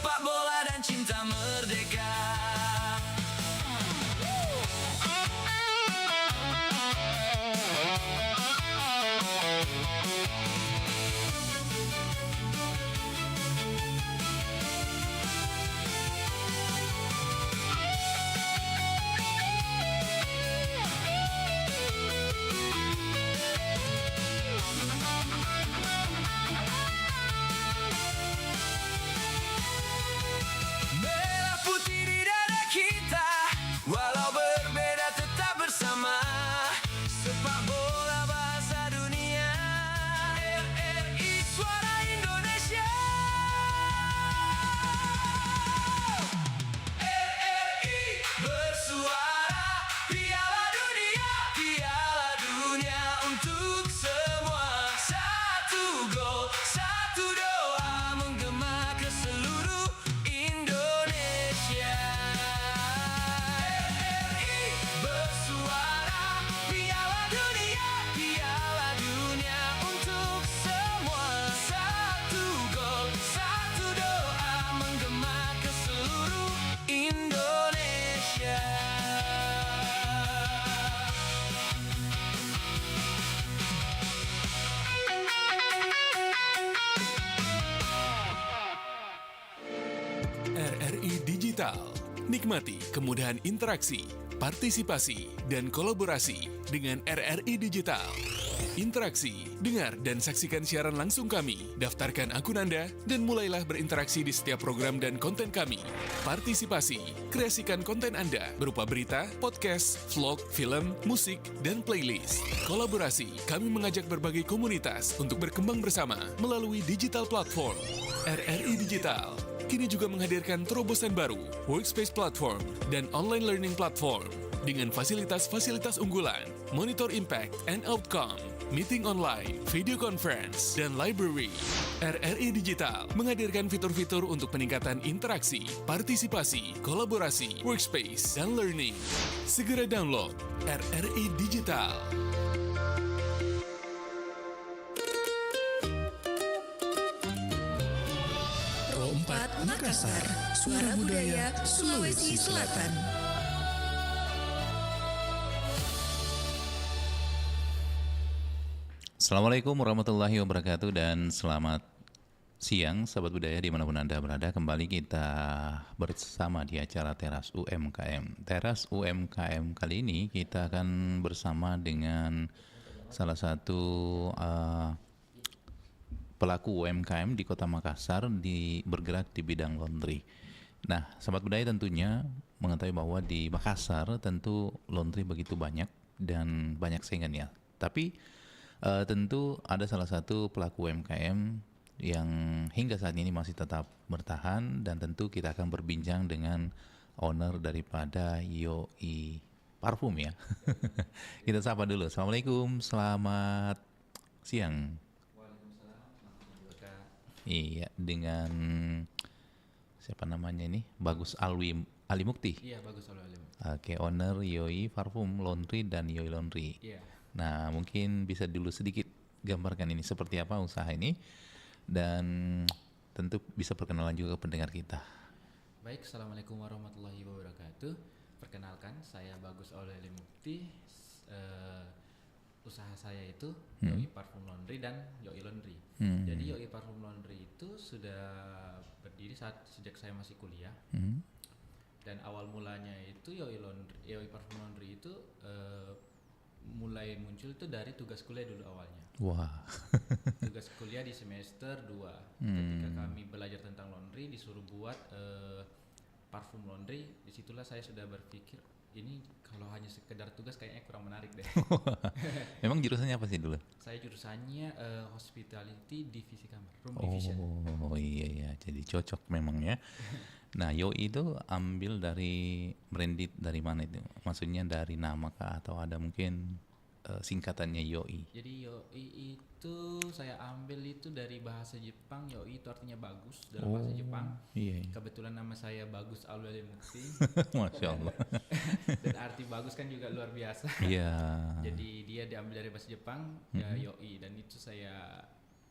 sepak bola dan cinta merdeka. Merah putih di dada kita, walau berbeda tetap bersama. Sepak bola bahasa dunia, RRI Suara Indonesia. RRI bersuara, Piala Dunia, Piala Dunia untuk semua. Satu gol, satu doa menggema ke seluruh Indonesia. RRI bersuara, Piala Dunia, Piala Dunia untuk semua. Satu gol, satu doa menggema ke seluruh Indonesia. RRI Digital. Nikmati kemudahan interaksi, partisipasi, dan kolaborasi dengan RRI Digital. Interaksi, dengar dan saksikan siaran langsung kami, daftarkan akun Anda, dan mulailah berinteraksi di setiap program dan konten kami. Partisipasi, kreasikan konten Anda berupa berita, podcast, vlog, film, musik, dan playlist. Kolaborasi, kami mengajak berbagai komunitas untuk berkembang bersama melalui digital platform. RRI Digital kini juga menghadirkan terobosan baru, workspace platform, dan online learning platform dengan fasilitas-fasilitas unggulan, monitor impact and outcome, meeting online, video conference, dan library. RRI Digital menghadirkan fitur-fitur untuk peningkatan interaksi, partisipasi, kolaborasi, workspace, dan learning. Segera download RRI Digital. Pro 4 Makassar, Suara Budaya Sulawesi Selatan. Assalamualaikum warahmatullahi wabarakatuh dan selamat siang sahabat budaya dimanapun Anda berada. Kembali kita bersama di acara Teras UMKM. Teras UMKM kali ini kita akan bersama dengan salah satu pelaku UMKM di Kota Makassar bergerak di bidang laundry. Nah, sahabat budaya tentunya mengetahui bahwa di Makassar tentu laundry begitu banyak dan banyak saingannya. Tapi tentu ada salah satu pelaku UMKM yang hingga saat ini masih tetap bertahan, dan tentu kita akan berbincang dengan owner daripada Yoi Parfum ya. Kita sapa dulu. Assalamualaikum, selamat siang. Iya, dengan siapa namanya ini? Bagus Ali Mukti. Iya, Bagus Ali Mukti. Oke, owner Yoi Parfum Laundry dan Yoi Laundry. Iya. Nah, mungkin bisa dulu sedikit gambarkan ini seperti apa usaha ini, dan tentu bisa perkenalan juga ke pendengar kita. Baik, Assalamualaikum warahmatullahi wabarakatuh. Perkenalkan, saya Bagus Ali Mukti. Usaha saya itu Yoi Parfum Laundry dan Yoi Laundry. Jadi Yoi Parfum Laundry itu sudah berdiri sejak saya masih kuliah. Dan awal mulanya itu Yoi Parfum Laundry itu mulai muncul itu dari tugas kuliah dulu awalnya. Wah. Tugas kuliah di semester 2. Ketika kami belajar tentang laundry, disuruh buat parfum laundry. Disitulah saya sudah berpikir, ini kalau hanya sekedar tugas kayaknya kurang menarik deh. Emang jurusannya apa sih dulu? Saya jurusannya hospitality divisi kamar, room division. Oh iya, jadi cocok memang ya. Nah, Yoi itu ambil dari branded dari mana itu? Maksudnya dari nama kah atau ada mungkin singkatannya Yoi? Jadi Yoi itu saya ambil itu dari bahasa Jepang. Yoi itu artinya bagus dalam bahasa Jepang. Iya. Kebetulan nama saya Bagus Ali Mukti. Masya Allah. Dan arti bagus kan juga luar biasa. Iya. Jadi dia diambil dari bahasa Jepang, ya Yoi, dan itu saya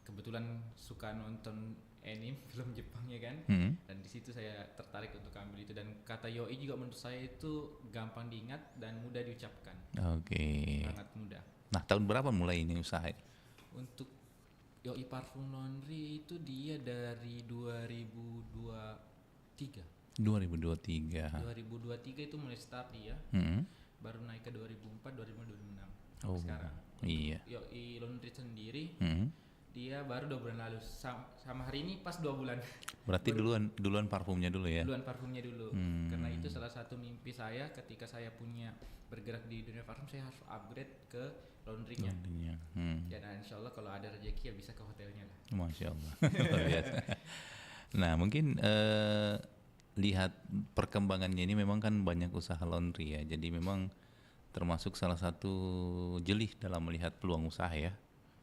kebetulan suka nonton anime nontonin film Jepangnya kan, dan di situ saya tertarik untuk ambil itu, dan kata yoi juga menurut saya itu gampang diingat dan mudah diucapkan, Oke. sangat mudah. Nah, tahun berapa mulai ini usaha? Untuk yoi parfum laundry itu dia dari 2023. 2023. 2023 itu mulai start dia, baru naik ke 2004, 2005, 2006 Oh, sekarang. iya. Yoi laundry sendiri Hmm. dia baru 2 bulan lalu, sama hari ini pas 2 bulan. Berarti duluan parfumnya dulu ya? Duluan parfumnya dulu, karena itu salah satu mimpi saya ketika saya punya bergerak di dunia parfum, saya harus upgrade ke laundrynya. Laundrynya. Ya, nah insya Allah kalau ada rezeki ya bisa ke hotelnya lah. Masya Allah. Luar biasa. Nah, mungkin lihat perkembangannya ini memang kan banyak usaha laundry ya. Jadi memang termasuk salah satu jelih dalam melihat peluang usaha ya.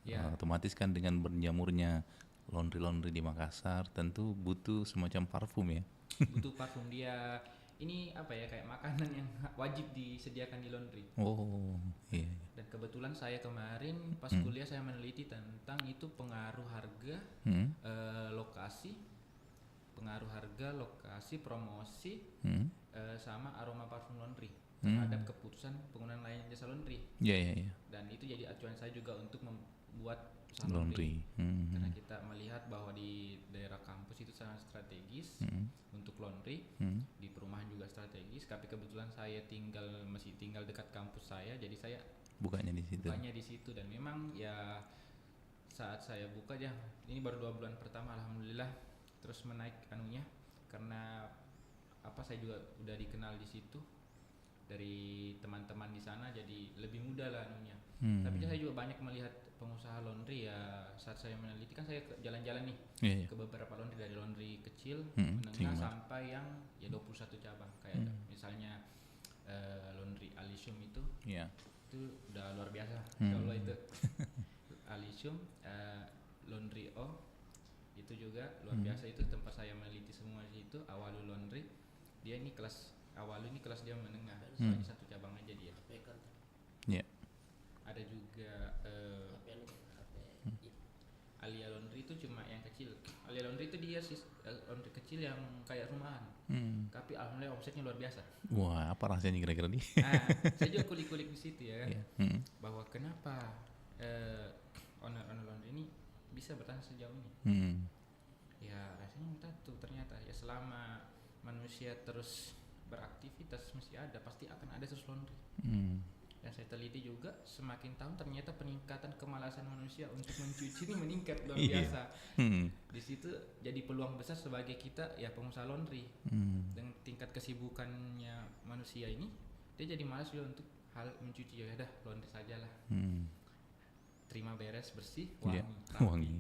Ya. Otomatis kan dengan berjamurnya laundry di Makassar tentu butuh semacam parfum ya. Butuh parfum dia. Ini apa ya, kayak makanan yang wajib disediakan di laundry. Oh, iya. Dan kebetulan saya kemarin pas kuliah saya meneliti tentang itu pengaruh harga, lokasi, promosi, sama aroma parfum laundry terhadap keputusan penggunaan layanan jasa laundry. Iya. Dan itu jadi acuan saya juga untuk membuat usaha Laundry. Karena kita melihat bahwa di daerah kampus itu sangat strategis untuk laundry, di perumahan juga strategis. Tapi kebetulan saya masih tinggal dekat kampus saya, jadi saya Bukanya di situ. bukanya di situ. Dan memang ya saat saya buka ya, ini baru 2 bulan pertama, alhamdulillah terus menaik anunya, karena apa, saya juga udah dikenal di situ dari teman-teman di sana, jadi lebih mudah lah anunya. Tapi saya juga banyak melihat pengusaha laundry ya, saat saya meneliti kan saya jalan-jalan nih Iya. ke beberapa laundry, dari laundry kecil, tinggi menengah banget. sampai yang ya 21 cabang kayak misalnya laundry Alisium itu Iya. udah luar biasa. Insyaallah itu Alisium, laundry O itu juga luar biasa, itu tempat saya meneliti semua di situ. Awalu laundry dia ini kelas dia menengah, soalnya satu cabang aja dia. Iya. Ada juga Alia Laundry itu cuma yang kecil. Alia Laundry itu dia laundry kecil yang kayak rumahan. Tapi alhamdulillah omsetnya luar biasa. Wah, apa rasanya kira-kira nih? Nah, saya juga kulik-kulik di situ ya kan. Iya. Bahwa kenapa owner laundry ini bisa bertahan sejauh ini. Ya rasanya kita tuh ternyata ya selama manusia terus beraktivitas pasti akan ada terus laundry. Dan saya teliti juga semakin tahun ternyata peningkatan kemalasan manusia untuk mencuci ini meningkat luar biasa. Di situ jadi peluang besar sebagai kita ya pengusaha laundry. Dengan tingkat kesibukannya manusia ini, dia jadi malas juga untuk hal mencuci, ya dah laundry sajalah. Terima beres, bersih, wangi. Iya, rapi. wangi.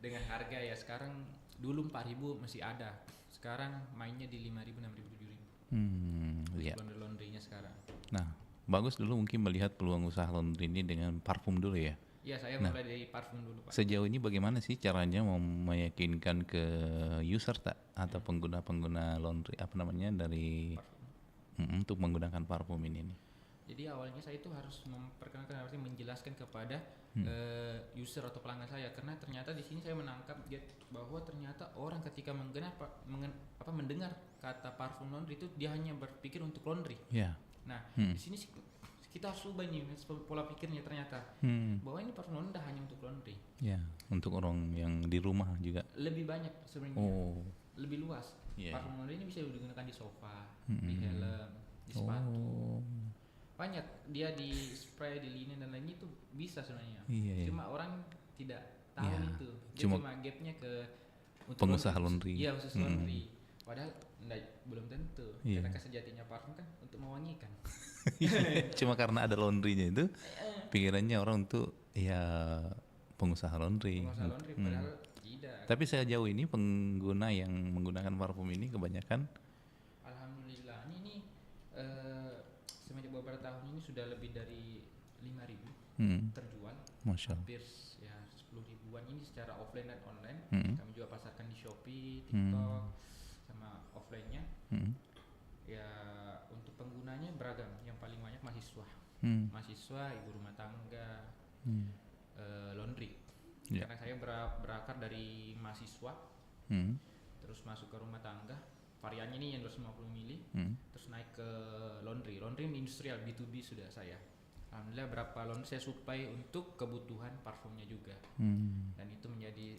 Dengan harga ya sekarang, dulu 4.000 masih ada. Sekarang mainnya di 5.000, 6.000, 7.000. Iya. Laundry-laundrynya sekarang. Nah, bagus dulu mungkin melihat peluang usaha laundry ini dengan parfum dulu ya. Iya, saya mulai dari parfum dulu, Pak. Sejauh ini bagaimana sih caranya meyakinkan ke user atau pengguna laundry dari untuk menggunakan parfum ini nih? Jadi awalnya saya itu harus memperkenalkan, artinya menjelaskan kepada user atau pelanggan saya, karena ternyata di sini saya menangkap bahwa ternyata orang ketika mendengar kata parfum laundry itu dia hanya berpikir untuk laundry. Ya. Nah, di sini kita harus ubah nih pola pikirnya ternyata bahwa ini parfum laundry hanya untuk laundry. Ya, untuk orang yang di rumah juga. Lebih banyak sebenarnya. Oh. Lebih luas. Yeah. Parfum laundry ini bisa digunakan di sofa, di helm, di sepatu. Banyak, dia di spray, di linen dan lainnya itu bisa sebenarnya. Iya. Cuma orang tidak tahu Ya, itu. Dia cuma gapnya ke untuk pengusaha laundry. Iya, khusus laundry. Padahal belum tentu. Iya. Karena sejatinya parfum kan untuk mewangikan. Cuma karena ada laundrynya itu, pikirannya orang untuk ya pengusaha laundry. Pengusaha laundry padahal tidak. Tapi sejauh ini pengguna yang menggunakan parfum ini kebanyakan Alhamdulillah ini semenjak beberapa tahun ini sudah lebih dari 5.000 terjual. Masya Allah. Hampir ya 10 ribuan ini secara offline dan online. Kami juga pasarkan di Shopee, TikTok, sama offline-nya. Ya untuk penggunanya beragam. Yang paling banyak mahasiswa, mahasiswa, ibu rumah tangga, laundry. Yeah. Karena saya berakar dari mahasiswa terus masuk ke rumah tangga, variannya ini yang 250 mili, terus naik ke laundry industrial B2B sudah saya. Alhamdulillah berapa laundry saya supply untuk kebutuhan parfumnya juga. Dan itu menjadi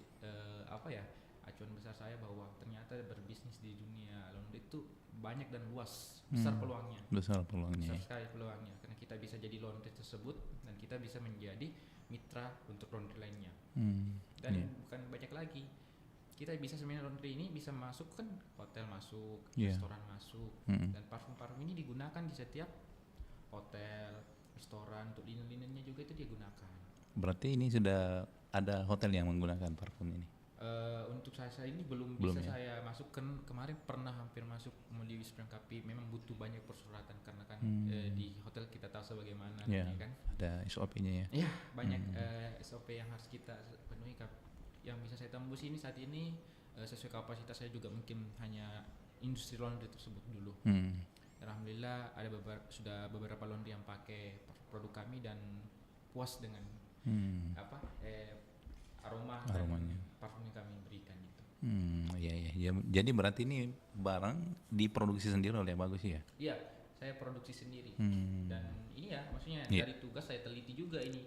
acuan besar saya bahwa ternyata berbisnis di dunia laundry itu banyak dan luas, besar peluangnya. Besar peluangnya. Besar sekali peluangnya karena kita bisa jadi laundry tersebut dan kita bisa menjadi mitra untuk laundry lainnya. Dan bukan banyak lagi. Kita bisa sebenarnya laundry ini bisa masuk kan, hotel masuk, restoran masuk, dan parfum-parfum ini digunakan di setiap hotel, restoran, untuk linen-linennya juga itu digunakan. Berarti ini sudah ada hotel yang menggunakan parfum ini? Untuk saya ini belum bisa ya? saya masukkan. Kemarin pernah hampir masuk melalui Spring Kapi, memang butuh banyak persyaratan karena kan di hotel kita tahu sebagaimana Ya, kan. ada SOP-nya ya? Iya, banyak SOP yang harus kita penuhi. Yang bisa saya tembus ini saat ini sesuai kapasitas saya juga mungkin hanya industri laundry tersebut dulu. Alhamdulillah ada beberapa laundry yang pakai produk kami dan puas dengan aromanya parfum yang kami berikan itu. Iya. Jadi berarti ini barang diproduksi sendiri oleh Bagus ya? Iya, saya produksi sendiri. Dan ini ya maksudnya dari tugas saya teliti juga ini.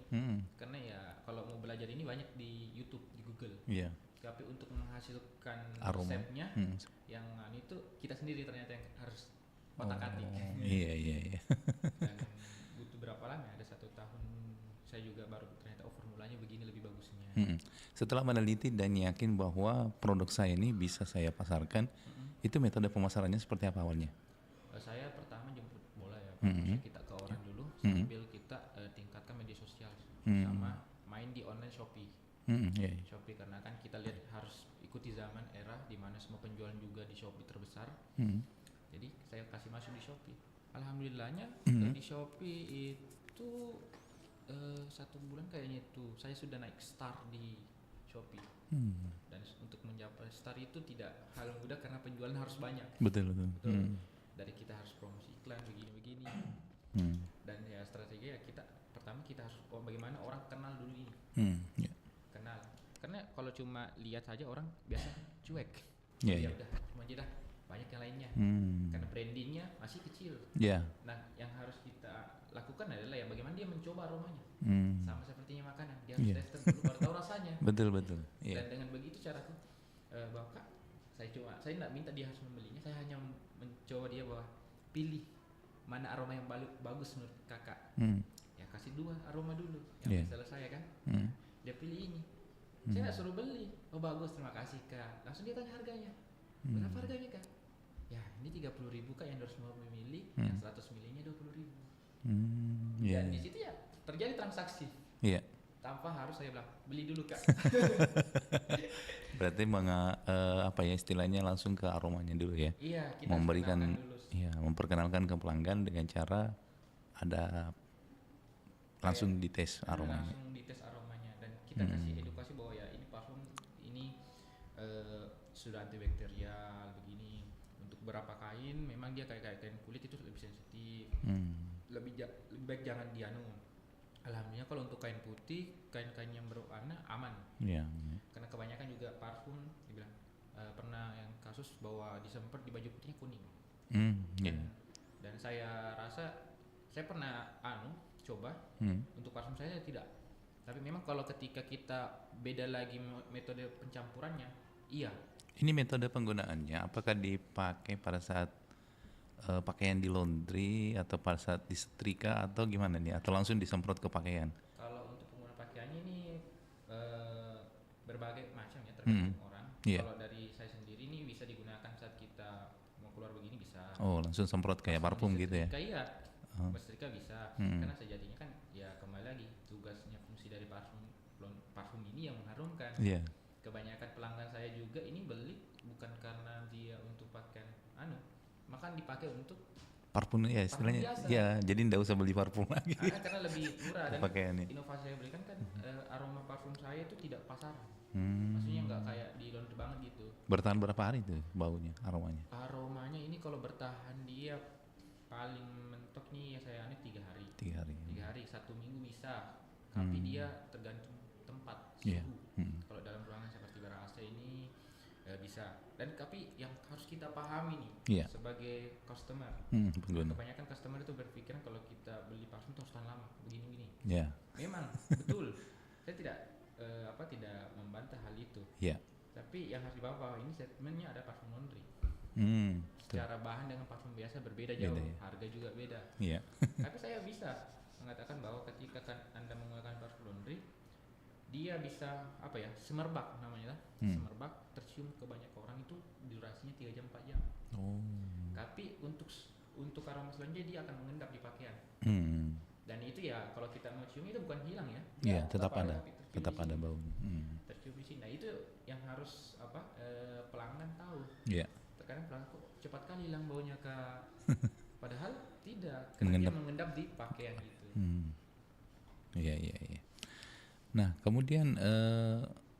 Karena ya kalau mau belajar ini banyak di YouTube, di Google. Iya. Tapi untuk menghasilkan Aroma. resepnya yang itu kita sendiri ternyata yang harus otak-atik. Iya. Dan butuh berapa lama? Ada 1 tahun saya juga baru ternyata formulanya begini lebih bagusnya. Setelah meneliti dan yakin bahwa produk saya ini bisa saya pasarkan, itu metode pemasarannya seperti apa awalnya? Saya pertama jemput bola ya, maksudnya kita ke orang dulu sambil kita tingkatkan media sosial sama main di online Shopee. Shopee karena kan kita lihat harus ikuti zaman era di mana semua penjualan juga di Shopee terbesar. Jadi saya kasih masuk di Shopee. Alhamdulillahnya di Shopee itu 1 bulan kayaknya itu saya sudah naik star di Shopee. Dan untuk mencapai star itu tidak hal mudah karena penjualan harus banyak. Betul. Dari kita harus promosi iklan begini. Dan ya strategi ya pertama kita harus bagaimana orang kenal dulu ini. Kenal. Karena kalau cuma lihat saja orang biasa cuek. Ya udah, cuma aja dah. Banyak yang lainnya. Karena brandingnya masih kecil. Nah, yang harus kita lakukan adalah ya bagaimana dia mencoba aromanya. Sama sepertinya makanan, dia harus tester dulu baru tahu rasanya. Betul. Dan dengan begitu caraku, Bapak, saya tidak minta dia harus membelinya, saya hanya mencoba dia bahwa pilih mana aroma yang bagus menurut kakak. Ya kasih 2 aroma dulu yang salah saya kan. Dia pilih ini. Saya nggak suruh beli. Oh bagus, terima kasih kak. Langsung dia tanya harganya. Berapa harganya kak? Ya ini 30.000 kak yang 250 mili, yang 100 milinya 20.000. Dan di situ ya terjadi transaksi. Tanpa harus saya bilang beli dulu kak. Berarti istilahnya langsung ke aromanya dulu ya. Iya, kita memberikan dulu. memperkenalkan ke pelanggan dengan cara ada langsung dites aromanya. Langsung dites aromanya dan kita kasih edukasi bahwa ya ini parfum ini sudah antibakterial begini. Untuk beberapa kain memang dia kayak kain kulit itu lebih sensitif. Lebih baik jangan dianu. Alhamdulillah kalau untuk kain putih, kain-kain yang berwarna aman. Karena kebanyakan juga parfum dibilang pernah yang kasus bahwa disemprot di baju putihnya kuning. Dan saya rasa saya pernah coba untuk parfum saya tidak. Tapi memang kalau ketika kita beda lagi metode pencampurannya, iya. Ini metode penggunaannya apakah dipakai pada saat pakaian di laundry atau pada saat disetrika atau gimana nih, atau langsung disemprot ke pakaian? Kalau untuk penggunaan pakaiannya ini berbagai macam ya tergantung orang. Kalau dari saya sendiri ini bisa digunakan saat kita mau keluar begini bisa. Oh langsung semprot kayak parfum gitu ya? Kayak bersetrika bisa. Karena sejatinya kan ya kembali lagi tugasnya fungsi dari parfum ini yang mengharumkan. Kebanyakan pelanggan saya juga ini beli bukan karena dia untuk pakaian makan dipakai untuk parfum ya istilahnya ya, jadi nggak usah beli parfum lagi karena lebih murah. Dan pakaiannya. Inovasi saya berikan kan aroma parfum saya itu tidak pasaran. Maksudnya nggak kayak di laundry banget gitu. Bertahan berapa hari tuh baunya, aromanya ini kalau bertahan dia paling mentok nih ya saya 3 hari. 3 hari 1 minggu bisa. Tapi dia tergantung tempat suhu. Kalau dalam ruangan seperti ber AC ini bisa. Dan tapi yang harus kita pahami nih Iya. sebagai customer, Pengguna. kebanyakan customer itu berpikiran kalau kita beli parfum itu harus tahan lama begini-begini. Ya. Memang betul, saya tidak tidak membantah hal itu. Ya. Tapi yang harus dibawa bahwa ini statementnya ada parfum laundry. Betul. Secara bahan dengan parfum biasa berbeda Beda, jauh, ya. harga juga beda. Iya. Tapi saya bisa mengatakan bahwa ketika Anda menggunakan parfum laundry, dia bisa semerbak namanya lah. Semerbak tercium ke banyak orang itu durasinya 3 jam 4 jam. Oh. Tapi untuk aroma selanjutnya dia akan mengendap di pakaian. Dan itu ya kalau kita mau cium itu bukan hilang ya. Iya, Ya, tetap ada. tapi tercium Tetap di ada sini. bau. Tercium di sini. Nah, itu yang harus pelanggan tahu. Iya. Terkadang pelanggan kok cepat kali hilang baunya Kak. Padahal tidak, karena Mengendap. dia mengendap di pakaian gitu. Iya, iya, iya. Nah, kemudian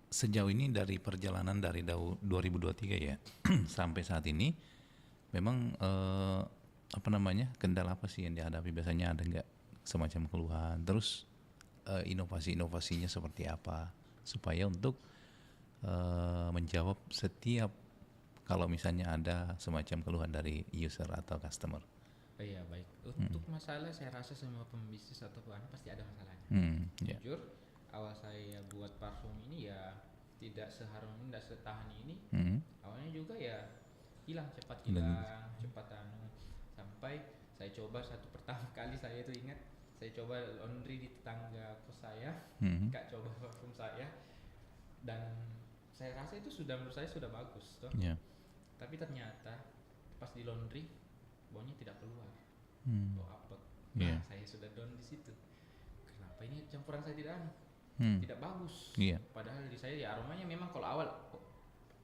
sejauh ini dari perjalanan dari 2023 ya sampai saat ini, memang kendala apa sih yang dihadapi? Biasanya ada nggak semacam keluhan? Terus inovasi-inovasinya seperti apa supaya untuk menjawab setiap kalau misalnya ada semacam keluhan dari user atau customer? Oh iya, baik. Untuk masalah saya rasa semua pembisnis atau pelanggan pasti ada masalahnya. Ya. Jujur, awal saya buat parfum ini ya tidak seharum ini, tidak setahan ini. Awalnya juga ya cepat hilang, sampai saya coba pertama kali saya itu ingat, saya coba laundry di tetangga kos saya, Kak coba parfum saya, dan saya rasa itu menurut saya sudah bagus toh. Yeah. Tapi ternyata pas di laundry baunya tidak keluar. Bau apek. Yeah. Saya sudah down di situ. Kenapa ini campuran saya tidak bagus? Iya. Padahal di saya ya aromanya memang kalau awal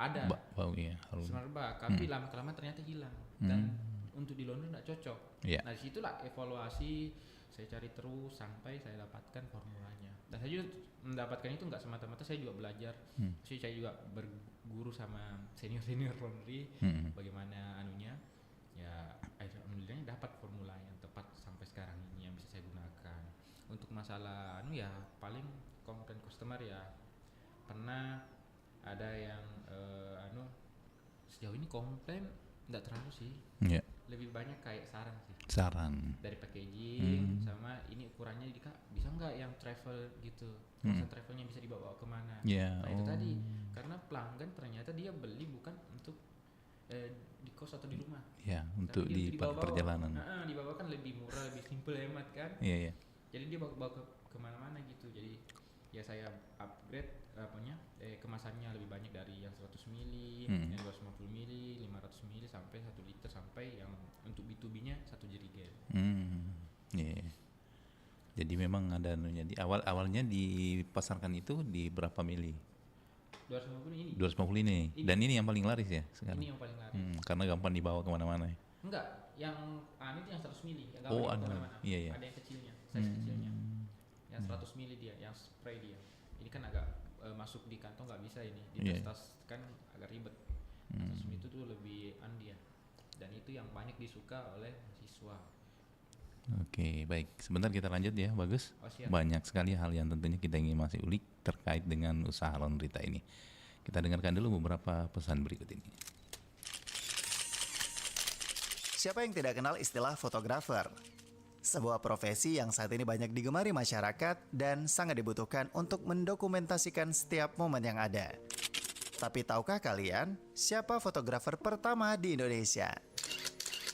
ada Bau ya, harum. semerbak, tapi lama-kelamaan ternyata hilang dan untuk di laundry tidak cocok. Iya. Nah disitulah evaluasi saya cari terus sampai saya dapatkan formulanya. Dan saya juga mendapatkan itu nggak semata-mata, saya juga belajar. Saya juga berguru sama senior laundry bagaimana anunya. Ya alhamdulillahnya dapat formula yang tepat sampai sekarang ini yang bisa saya gunakan. Untuk masalah ya paling komplain customer ya pernah ada yang sejauh ini komplain nggak terlalu sih. Yeah. Lebih banyak kayak saran sih. Saran. Dari packaging sama ini ukurannya Kak bisa nggak yang travel gitu. Kemasan travelnya bisa dibawa kemana. Yeah. Nah itu tadi karena pelanggan ternyata dia beli bukan untuk di kos atau di rumah. Ya, untuk di perjalanan. Dibawa kan lebih murah, lebih simple, hemat kan. Iya, iya. Jadi dia bawa kemana-mana gitu. Jadi ya saya upgrade kemasannya lebih banyak dari yang 100 ml, yang 250 ml, 500 ml sampai 1 liter sampai yang untuk B2B-nya 1 jerigen. Iya. Jadi memang ada anunya di awalnya dipasarkan itu di berapa mili? 250 ini. 250 ini. Dan ini yang paling laris ya sekarang. Ini yang paling laris. Karena gampang dibawa kemana-mana ya. Enggak, yang itu yang 100 ml, yang Oh, gampang ada. kemana-mana. Iya, iya. Ada yang kecilnya, size kecilnya. Yang 100 ml dia, yang spray dia. Ini kan agak masuk di kantong nggak bisa ini. Di Iya. tas kan agak ribet. 100 ml itu tuh lebih dia. Dan itu yang banyak disuka oleh siswa. Oke, baik. Sebentar kita lanjut ya, Bagus. Oh, siap. Banyak sekali hal yang tentunya kita ingin masih ulik terkait dengan usaha Laundrita ini. Kita dengarkan dulu beberapa pesan berikut ini. Siapa yang tidak kenal istilah fotografer? Sebuah profesi yang saat ini banyak digemari masyarakat dan sangat dibutuhkan untuk mendokumentasikan setiap momen yang ada. Tapi tahukah kalian siapa fotografer pertama di Indonesia?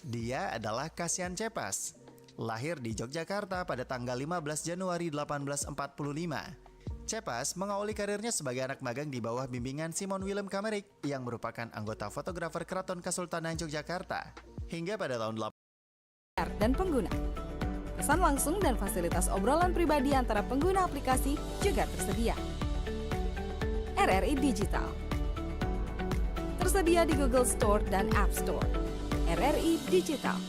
Dia adalah Kasian Cepas. Lahir di Yogyakarta pada tanggal 15 Januari 1845. Cepas mengawali karirnya sebagai anak magang di bawah bimbingan Simon Willem Kamerik yang merupakan anggota fotografer Keraton Kesultanan Yogyakarta. Hingga pada tahun dan pengguna. Pesan langsung dan fasilitas obrolan pribadi antara pengguna aplikasi juga tersedia. RRI Digital tersedia di Google Store dan App Store. RRI Digital.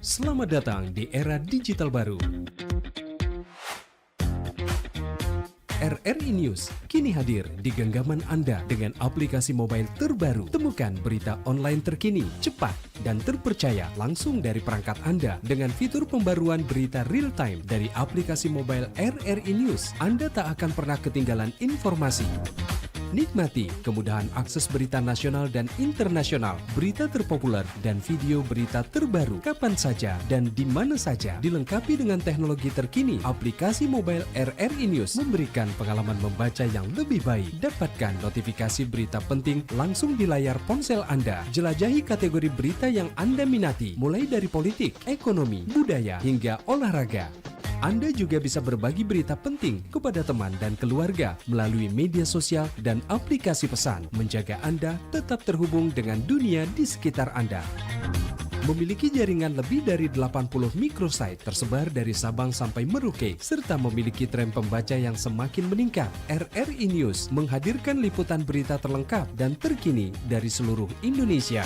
Selamat datang di era digital baru. RRI News kini hadir di genggaman Anda dengan aplikasi mobile terbaru. Temukan berita online terkini, cepat, dan terpercaya langsung dari perangkat Anda dengan fitur pembaruan berita real time dari aplikasi mobile RRI News. Anda tak akan pernah ketinggalan informasi. Nikmati kemudahan akses berita nasional dan internasional, berita terpopuler, dan video berita terbaru kapan saja dan di mana saja. Dilengkapi dengan teknologi terkini, aplikasi mobile RRI News memberikan pengalaman membaca yang lebih baik. Dapatkan notifikasi berita penting langsung di layar ponsel Anda. Jelajahi kategori berita yang Anda minati, mulai dari politik, ekonomi, budaya, hingga olahraga. Anda juga bisa berbagi berita penting kepada teman dan keluarga melalui media sosial dan aplikasi pesan, menjaga Anda tetap terhubung dengan dunia di sekitar Anda. Memiliki jaringan lebih dari 80 microsite tersebar dari Sabang sampai Merauke, serta memiliki tren pembaca yang semakin meningkat. RRI News menghadirkan liputan berita terlengkap dan terkini dari seluruh Indonesia.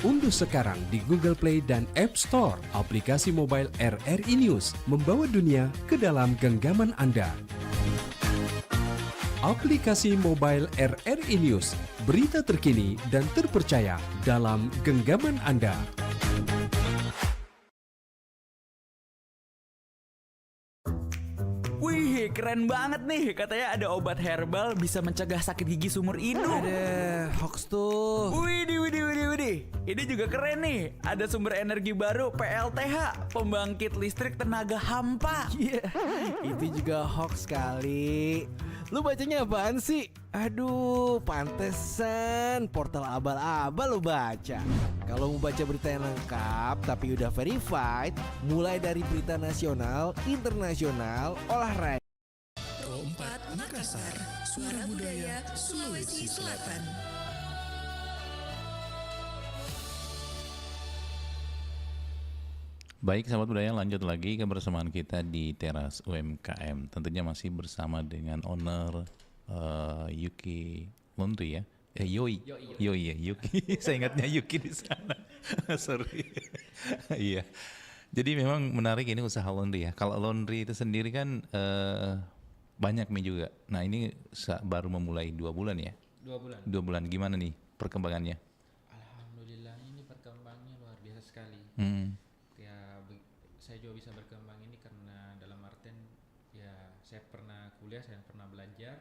Unduh sekarang di Google Play dan App Store aplikasi mobile RRI News, membawa dunia ke dalam genggaman Anda. Aplikasi mobile RRI News, berita terkini dan terpercaya dalam genggaman Anda. Wih, keren banget nih. Katanya ada obat herbal bisa mencegah sakit gigi seumur hidup. Ada hoax tuh. Widih. Ini juga keren nih. Ada sumber energi baru PLTH, pembangkit listrik tenaga hampa. Iya, itu juga hoax kali. Lu bacanya apaan sih? Aduh, pantesan portal abal-abal lu baca. Kalau mau baca berita yang lengkap tapi udah verified, mulai dari berita nasional, internasional, olahraga. Pro 4 Makassar, suara budaya Sulawesi Selatan. Baik sahabat budaya, lanjut lagi kebersamaan kita di teras UMKM. Tentunya masih bersama dengan owner Yuki Laundry ya. Yoi ya, Yuki. Saya ingatnya Yuki di sana. Sorry. Iya. Jadi memang menarik ini usaha laundry ya. Kalau laundry itu sendiri kan banyak nih juga. Nah ini baru memulai 2 bulan ya. 2 bulan. 2 bulan. Gimana nih perkembangannya? Alhamdulillah ini perkembangannya luar biasa sekali. Saya juga bisa berkembang ini karena dalam artian ya saya pernah kuliah, saya pernah belajar,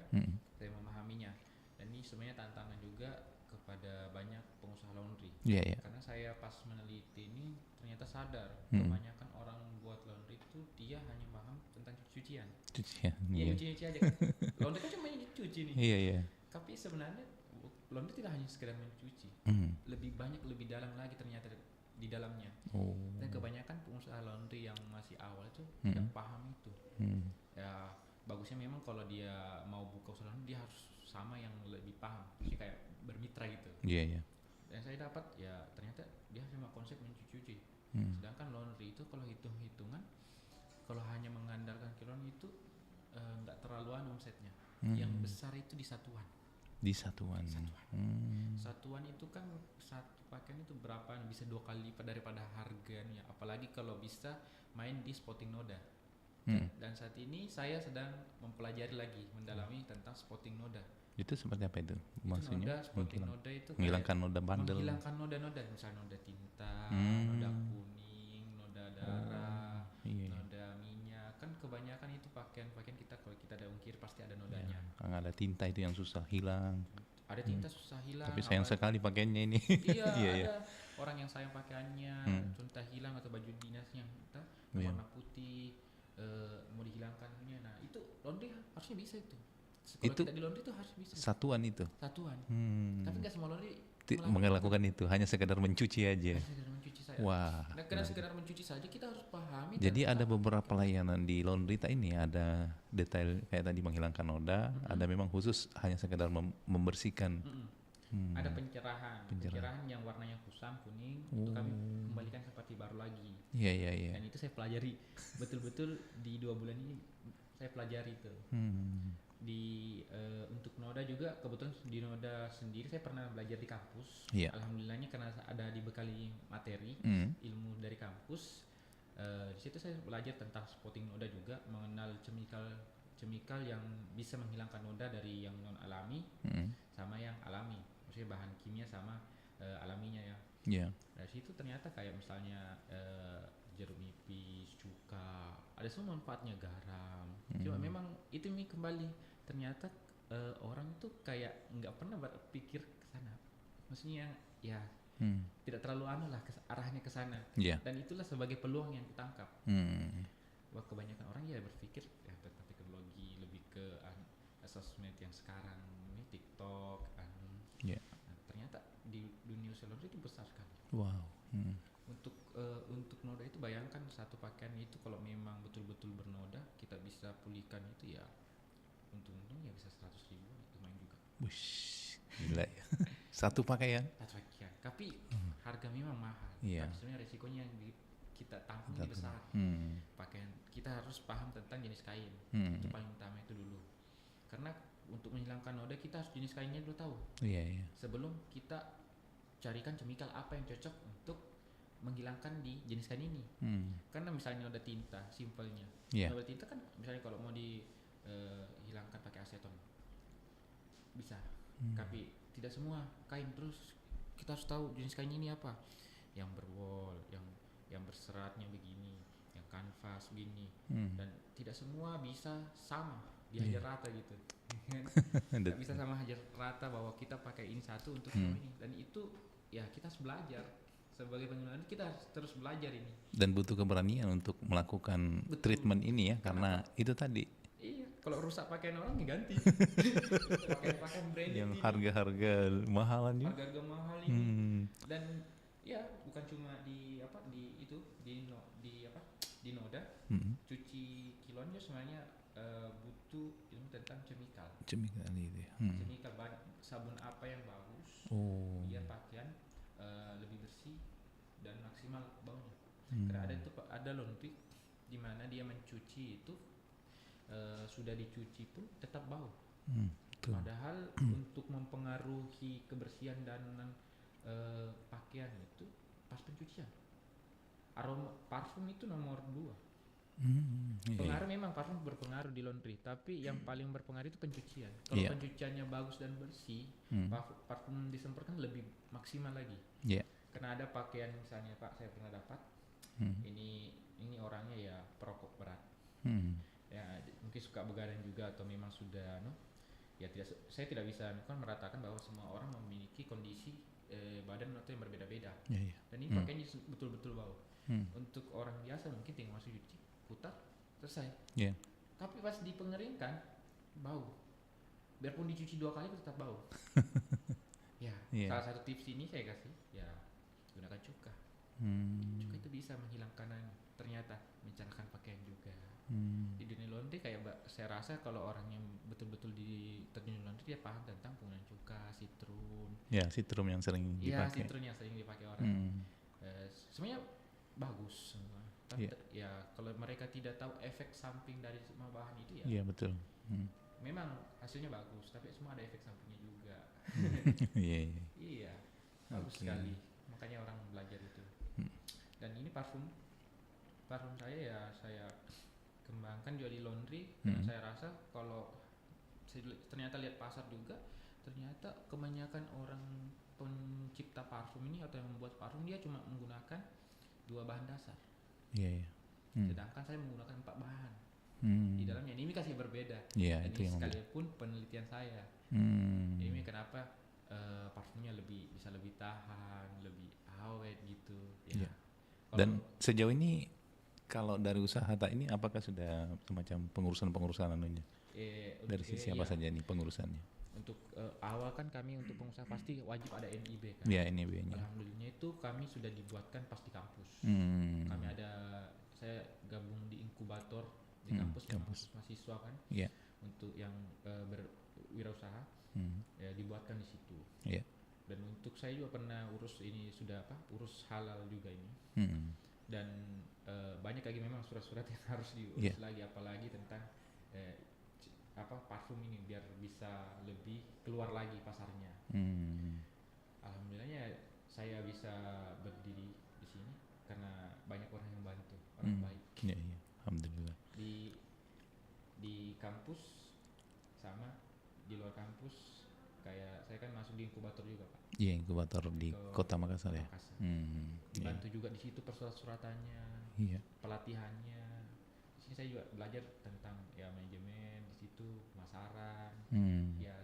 saya memahaminya. Dan ini sebenarnya tantangan juga kepada banyak pengusaha laundry. Karena saya pas meneliti ini ternyata sadar kebanyakan orang buat laundry itu dia hanya paham tentang cucian. Iya, cuci aja kan. Laundry kan cuma cuci nih. Iya. Tapi sebenarnya laundry tidak hanya sekedar mencuci. Lebih banyak, lebih dalam lagi ternyata di dalamnya. Dan kebanyakan pengusaha laundry yang masih awal itu tidak paham itu. Ya bagusnya memang kalau dia mau buka usaha laundry dia harus sama yang lebih paham, jadi kayak bermitra gitu. Iya. Dan saya dapat ya ternyata dia cuma konsep mencuci. Sedangkan laundry itu kalau hitung-hitungan, kalau hanya mengandalkan kilon itu nggak terlaluan omsetnya. Yang besar itu di satuan. Satuan itu kan satu pakaian itu berapa, bisa 2 kali lipat daripada harganya, apalagi kalau bisa main di spotting noda. Dan saat ini saya sedang mempelajari lagi, mendalami tentang spotting noda. Itu seperti apa itu? Maksudnya spotting noda itu menghilangkan noda bandel. Menghilangkan noda-noda, misalnya noda tinta, noda kuning, noda darah, noda minyak. Kan kebanyakan itu pakaian-pakaian kita kalau kita ada ungkir pasti ada nodanya. Ada tinta itu yang susah hilang. Ada tinta susah hilang. Tapi sayang sekali pakaiannya ini. Iya, ada orang yang sayang pakaiannya, tinta hilang atau baju dinasnya entah warna putih mau dihilangkannya. Nah itu laundry harusnya bisa itu. Kalau Itu tidak di laundry itu harus bisa. satuan itu. Tapi nggak semua laundry melakukan itu, hanya sekedar mencuci aja. sekedar mencuci saja. Wah. Nah, karena sekedar mencuci saja kita harus pahami. Jadi ada beberapa layanan di laundry ini, ada detail kayak tadi menghilangkan noda, ada memang khusus hanya sekedar membersihkan. Ada pencerahan yang warnanya kusam, kuning, itu kami kembalikan seperti baru lagi. Iya. Dan itu saya pelajari betul-betul di 2 bulan ini saya pelajari itu. Untuk noda juga kebetulan di noda sendiri saya pernah belajar di kampus. Alhamdulillahnya karena ada dibekali materi ilmu dari kampus. Di situ saya belajar tentang spotting noda juga, mengenal chemical chemical yang bisa menghilangkan noda dari yang non alami sama yang alami, maksudnya bahan kimia sama alaminya ya. Iya. Dari situ ternyata kayak misalnya jeruk nipis, cuka, ada semua manfaatnya, garam. Cuma memang itu kembali ternyata orang tuh kayak nggak pernah berpikir ke sana. Maksudnya ya tidak terlalu lah arahnya ke sana. Iya. Dan itulah sebagai peluang yang ditangkap. Wah, kebanyakan orang ya berpikir ya tentang teknologi lebih ke sosmed yang sekarang ini TikTok Iya. Nah, ternyata di dunia usaha laundry itu besar sekali. Wow. Untuk noda itu bayangkan satu pakaian itu kalau memang betul-betul bernoda kita bisa pulihkan itu ya untung-untung ya bisa 100.000, lumayan juga. Wush, gila ya. Satu pakaian. Satu pakaian. Tapi harga memang mahal. Iya. Tapi sebenarnya resikonya yang kita tanggung lebih besar. Pakaian kita harus paham tentang jenis kain. Itu paling utama itu dulu. Karena untuk menghilangkan noda kita harus jenis kainnya dulu tahu. Iya. Sebelum kita carikan chemical apa yang cocok untuk menghilangkan di jenis kain ini. Karena misalnya noda tinta, simpelnya. Noda tinta kan misalnya kalau mau dihilangkan pakai aseton bisa. Tapi tidak semua kain, terus kita harus tahu jenis kain ini apa. Yang berwol, yang berseratnya begini, yang kanvas begini. Dan tidak semua bisa sama dihajar rata gitu. Tidak bisa sama hajar rata bahwa kita pakai ini satu untuk ini. Dan itu ya kita harus belajar. Sebagai pengguna kita harus terus belajar ini. Dan butuh keberanian untuk melakukan treatment ini ya, karena itu tadi. Iya, kalau rusak pakaian orang ya ganti. Pakaian branded yang ini. harga-harga mahalan juga. Harga mahal ini. Dan ya bukan cuma di noda. Cuci kiloan juga sebenarnya butuh ilmu tentang chemical. Chemical itu ya. Chemical sabun apa yang bagus biar pakaian lebih bersih dan maksimal baunya. Karena ada laundry di mana dia mencuci itu sudah dicuci pun tetap bau. Padahal untuk mempengaruhi kebersihan dan pakaian itu pas pencucian. Aroma parfum itu nomor 2. Pengaruh memang parfum berpengaruh di laundry, tapi yang paling berpengaruh itu pencucian. Kalau pencuciannya bagus dan bersih, parfum disemprotkan lebih maksimal lagi. Karena ada pakaian misalnya Pak, saya pernah dapat. Ini orangnya ya perokok berat. Ya mungkin suka begadang juga atau memang sudah ya saya tidak bisa kan meratakan bahwa semua orang memiliki kondisi badan atau yang berbeda-beda. Dan ini pakaiannya betul-betul bau. Untuk orang biasa mungkin tinggal masuk cuci, putar, selesai. Tapi pas dipengeringkan bau. Biarpun dicuci 2 kali tetap bau. Salah satu tips ini saya kasih ya gunakan cuka. Cuka itu bisa menghilangkan ternyata mencerahkan pakaian juga. Di dunia laundry kayak saya rasa kalau orang yang betul-betul di dunia laundry dia paham tentang penggunaan cuka, sitrum. Sitrum yang sering dipakai. Iya, sitrum yang sering dipakai orang. Sebenarnya bagus semua. Tapi ya kalau mereka tidak tahu efek samping dari semua bahan itu ya. Iya, betul. Memang hasilnya bagus, tapi semua ada efek sampingnya juga. Iya. Bagus sekali. Makanya orang belajar itu. Dan ini parfum saya ya saya kembangkan juga di laundry. Karena saya rasa kalau saya ternyata lihat pasar juga, ternyata kebanyakan orang pencipta parfum ini atau yang membuat parfum dia cuma menggunakan 2 bahan dasar. Sedangkan saya menggunakan 4 bahan di dalamnya. Ini kasih berbeda. Dan ini sekalipun penelitian saya. Ini kenapa parfumnya bisa lebih tahan, lebih awet gitu. Dan sejauh ini kalau dari usaha Hatta ini apakah sudah semacam pengurusan anunya? Dari sisi apa saja nih pengurusannya? Untuk awal kan kami untuk pengusaha pasti wajib ada NIB kan. NIB-nya. Alhamdulillah itu kami sudah dibuatkan pas di kampus. Saya gabung di inkubator di kampus mahasiswa kan. Untuk yang berwirausaha ya dibuatkan di situ. Dan untuk saya juga pernah urus urus halal juga ini. Dan banyak lagi memang surat-surat yang harus diurus lagi, apalagi tentang parfum ini biar bisa lebih keluar lagi pasarnya. Alhamdulillahnya saya bisa berdiri di sini karena banyak orang yang bantu, orang baik. Alhamdulillah. Di kampus sama di luar kampus. Kayak saya kan masuk di inkubator juga Pak. Iya, inkubator di Ke Kota Makassar ya. Makassar. Iya. Dibantu juga di situ persurat-suratannya, Iya. pelatihannya. Di sini saya juga belajar tentang ya manajemen di situ, pemasaran. Ya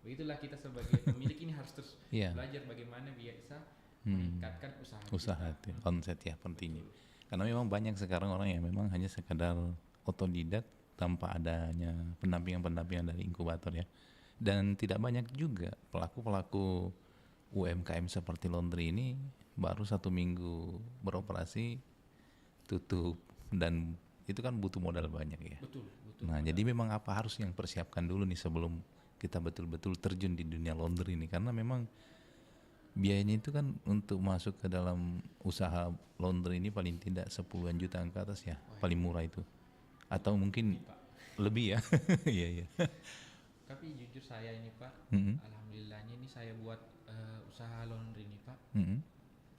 begitulah kita sebagai pemilik ini harus terus Iya. belajar bagaimana bisa meningkatkan Usaha kita. itu omset ya pentingnya. Karena memang banyak sekarang orang yang memang hanya sekadar otodidak tanpa adanya pendampingan dari inkubator ya. Dan tidak banyak juga pelaku-pelaku UMKM seperti laundry ini baru 1 minggu beroperasi tutup, dan itu kan butuh modal banyak ya. Betul. Nah, jadi memang apa harus yang persiapkan dulu nih sebelum kita betul-betul terjun di dunia laundry ini, karena memang biayanya itu kan untuk masuk ke dalam usaha laundry ini paling tidak 10-an juta ke atas ya, paling murah itu. Atau mungkin lebih ya. Iya, iya. Tapi jujur saya ini Pak, Mm-mm. alhamdulillahnya ini saya buat usaha laundry ini Pak, Mm-mm.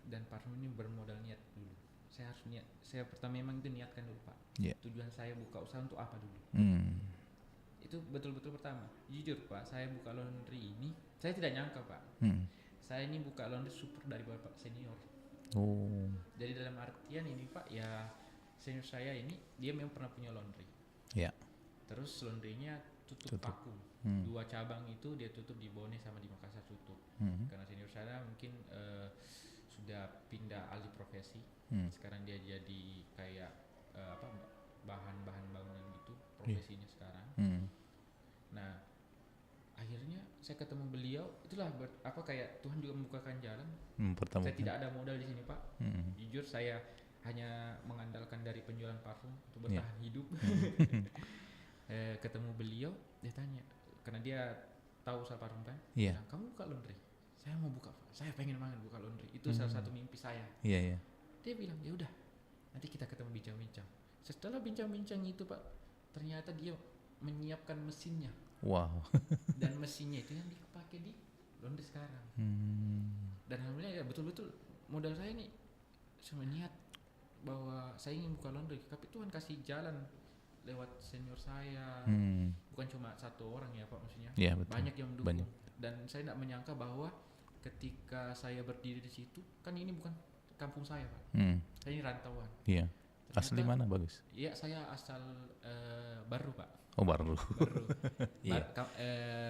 dan parfum ini bermodal niat dulu. Saya harus niat. Saya pertama memang itu niatkan dulu Pak. Iya. Tujuan saya buka usaha untuk apa dulu? Itu betul-betul pertama. Jujur Pak, saya buka laundry ini, saya tidak nyangka Pak. Saya ini buka laundry super dari Bapak senior. Oh. Jadi dalam artian ini Pak, ya senior saya ini dia memang pernah punya laundry. Ya. Terus laundrynya tutup vakum. 2 cabang itu dia tutup di Bone sama di Makassar tutup. Karena senior saya mungkin sudah pindah alih profesi. Sekarang dia jadi kayak bahan-bahan bangunan gitu profesinya sekarang. Nah, akhirnya saya ketemu beliau, itulah kayak Tuhan juga membukakan jalan. Saya tidak ada modal di sini Pak. Jujur saya hanya mengandalkan dari penjualan parfum untuk bertahan hidup. Ketemu beliau, dia tanya, karena dia tahu usaha parfum kan, bilang, kamu buka laundry? Saya mau buka, saya pengen banget buka laundry. Itu salah satu mimpi saya. Iya, iya. Dia bilang, ya udah, nanti kita ketemu bincang-bincang. Setelah bincang-bincang itu Pak, ternyata dia menyiapkan mesinnya. Wow. Dan mesinnya itu yang dipakai di laundry sekarang. Dan alhamdulillah ya betul-betul modal saya nih cuma niat bahwa saya ingin buka laundry, tapi Tuhan kasih jalan lewat senior saya. Bukan cuma satu orang ya Pak, maksudnya Ya, betul. banyak yang mendukung. Banyak. Dan saya tidak menyangka bahwa ketika saya berdiri di situ, kan ini bukan kampung saya Pak, saya ini rantauan. Iya. Asli mana Bagus? Iya, saya asal Baru Pak. Oh, Baru. Iya.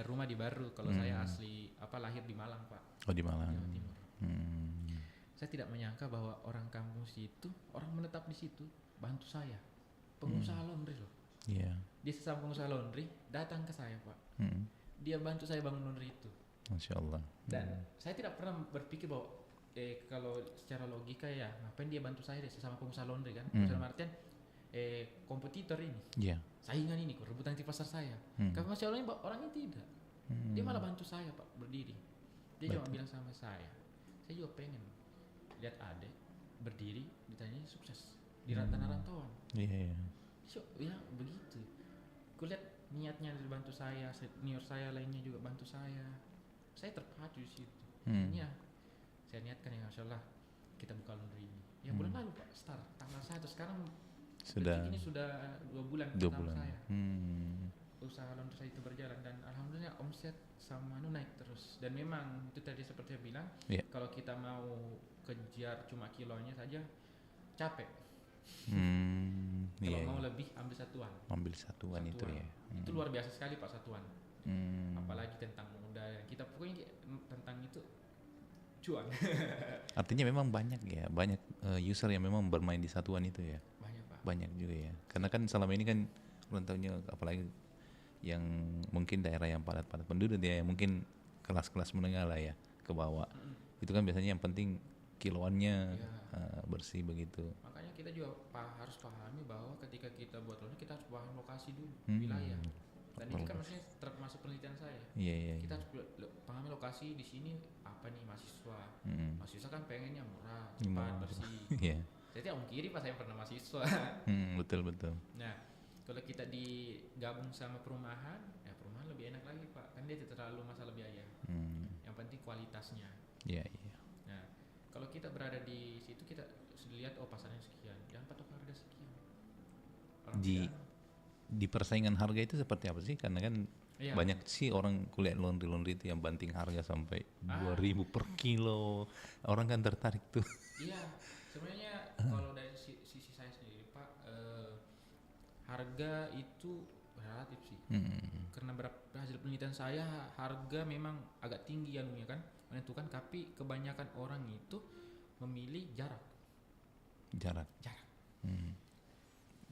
Rumah di Baru. Kalau saya asli lahir di Malang Pak. Oh, di Malang. Jawa Timur. Saya tidak menyangka bahwa orang kampung situ, orang menetap di situ, bantu saya. Pengusaha laundry loh. Iya. Dia sesama pengusaha laundry datang ke saya Pak. Dia bantu saya bangun laundry itu. Masya Allah. Dan saya tidak pernah berpikir bahwa kalau secara logika ya ngapain dia bantu saya deh, sesama pengusaha laundry kan. Dalam artian kompetitor ini. Iya. Saingan ini rebutan di pasar saya. Kalau Masya Allah orangnya tidak. Dia malah bantu saya Pak berdiri. Dia cuma bilang sama saya juga pengen lihat adek berdiri ditanya sukses di tanah rantauan. Iya, iya. So, ya begitu. Gue lihat niatnya dibantu saya, senior saya lainnya juga bantu saya. Saya terpacu di situ. Ya, saya niatkan ya Masya Allah kita buka laundry ini. Ya bulan lalu Pak, start tanggal 1, sekarang ini sudah 2 bulan pertama saya. Usaha laundry saya itu berjalan dan alhamdulillah omset sama naik terus. Dan memang itu tadi seperti saya bilang, kalau kita mau kejar cuma kilonya saja capek. Kalau mau lebih ambil satuan itu ya. Itu luar biasa sekali Pak satuan. Apalagi tentang modal kita pokoknya tentang itu cuan. Artinya memang banyak user yang memang bermain di satuan itu ya. Banyak Pak. Banyak juga ya. Karena kan selama ini kan rantaunya apalagi yang mungkin daerah yang padat-padat penduduk ya, mungkin kelas-kelas menengah lah ya ke bawah. Itu kan biasanya yang penting kiloannya bersih begitu. Makanya kita juga harus pahami bahwa ketika kita buat laundry kita harus pahami lokasi dulu, wilayah. Dan ini kan maksudnya termasuk penelitian saya. Iya. Kita harus pahami lokasi di sini apa nih mahasiswa. Mahasiswa kan pengennya murah, cepat, bersih. Iya. Jadi kiri pas saya pernah mahasiswa. Betul. Nah, kalau kita digabung sama perumahan, ya perumahan lebih enak lagi Pak. Kan dia tidak terlalu masalah biaya. Yang penting kualitasnya. Iya. Nah, kalau kita berada di situ kita lihat pasarnya sekian, jangan patok harga sekian. di persaingan harga itu seperti apa sih? Karena kan Iya. banyak sih orang kuliah laundry itu yang banting harga sampai 2.000 per kilo. Orang kan tertarik tuh. Iya, sebenarnya kalau dari sisi saya sendiri Pak, harga itu relatif sih. Karena hasil penelitian saya harga memang agak tinggi anunya kan menentukan, tapi kebanyakan orang itu memilih jarak. Jarak.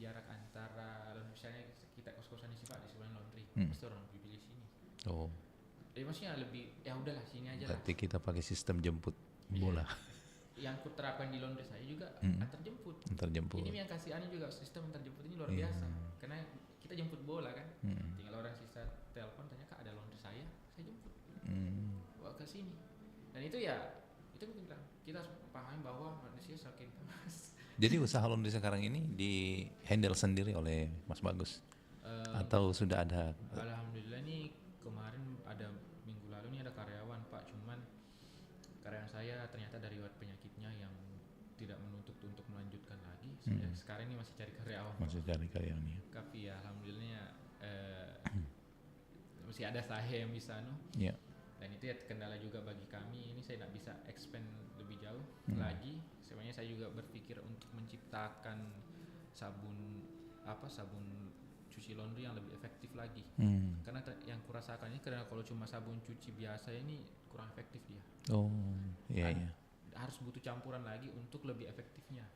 Jarak antara misalnya kita kos-kosan di sini Pak, di sebelah laundry, pasti orang lebih pilih sini. Oh, Maksudnya lebih ya udahlah sini aja lah. berarti kita pakai sistem jemput bola. Yang kuterapkan di laundry saya juga antar jemput. Antar jemput. Ini yang kasih aneh juga, sistem antar jemput ini luar Iya. biasa. Karena kita jemput bola kan. Tinggal orang sisa telepon tanya, "Kak, ada laundry saya jemput." Bawa ke sini. Dan itu ya itu kita harus pahami bahwa manusia semakin panas. Jadi usaha laundry sekarang ini di handle sendiri oleh Mas Bagus atau sudah ada? Alhamdulillah nih kemarin ada minggu lalu nih ada karyawan Pak, cuman karyawan saya ternyata dari penyakitnya yang tidak menuntut untuk melanjutkan lagi. Sekarang ini masih cari karyawan. Masih cari karyawannya. Tapi ya alhamdulillahnya masih ada saya yang bisa Iya. Dan itu ya kendala juga bagi kami. Ini saya tidak bisa expand lebih jauh lagi. Sebenarnya saya juga berpikir untuk menciptakan sabun cuci laundry yang lebih efektif lagi. Karena yang kurasakan ini karena kalau cuma sabun cuci biasa ini kurang efektif dia. Oh, iya. Harus butuh campuran lagi untuk lebih efektifnya.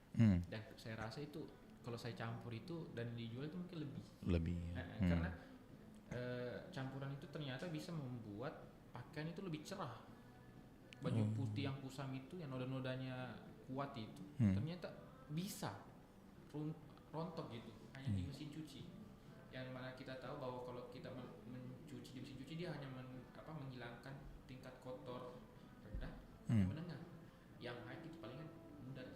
Dan saya rasa itu kalau saya campur itu dan dijual itu mungkin lebih. Karena campuran itu ternyata bisa membuat pakaian itu lebih cerah. Baju putih yang kusam itu yang noda-nodanya kuat itu ternyata bisa rontok gitu hanya di mesin cuci. Yang mana kita tahu bahwa kalau kita mencuci di mesin cuci dia hanya menghilangkan tingkat kotor rendah, menengah. Yang high itu palingan mudah.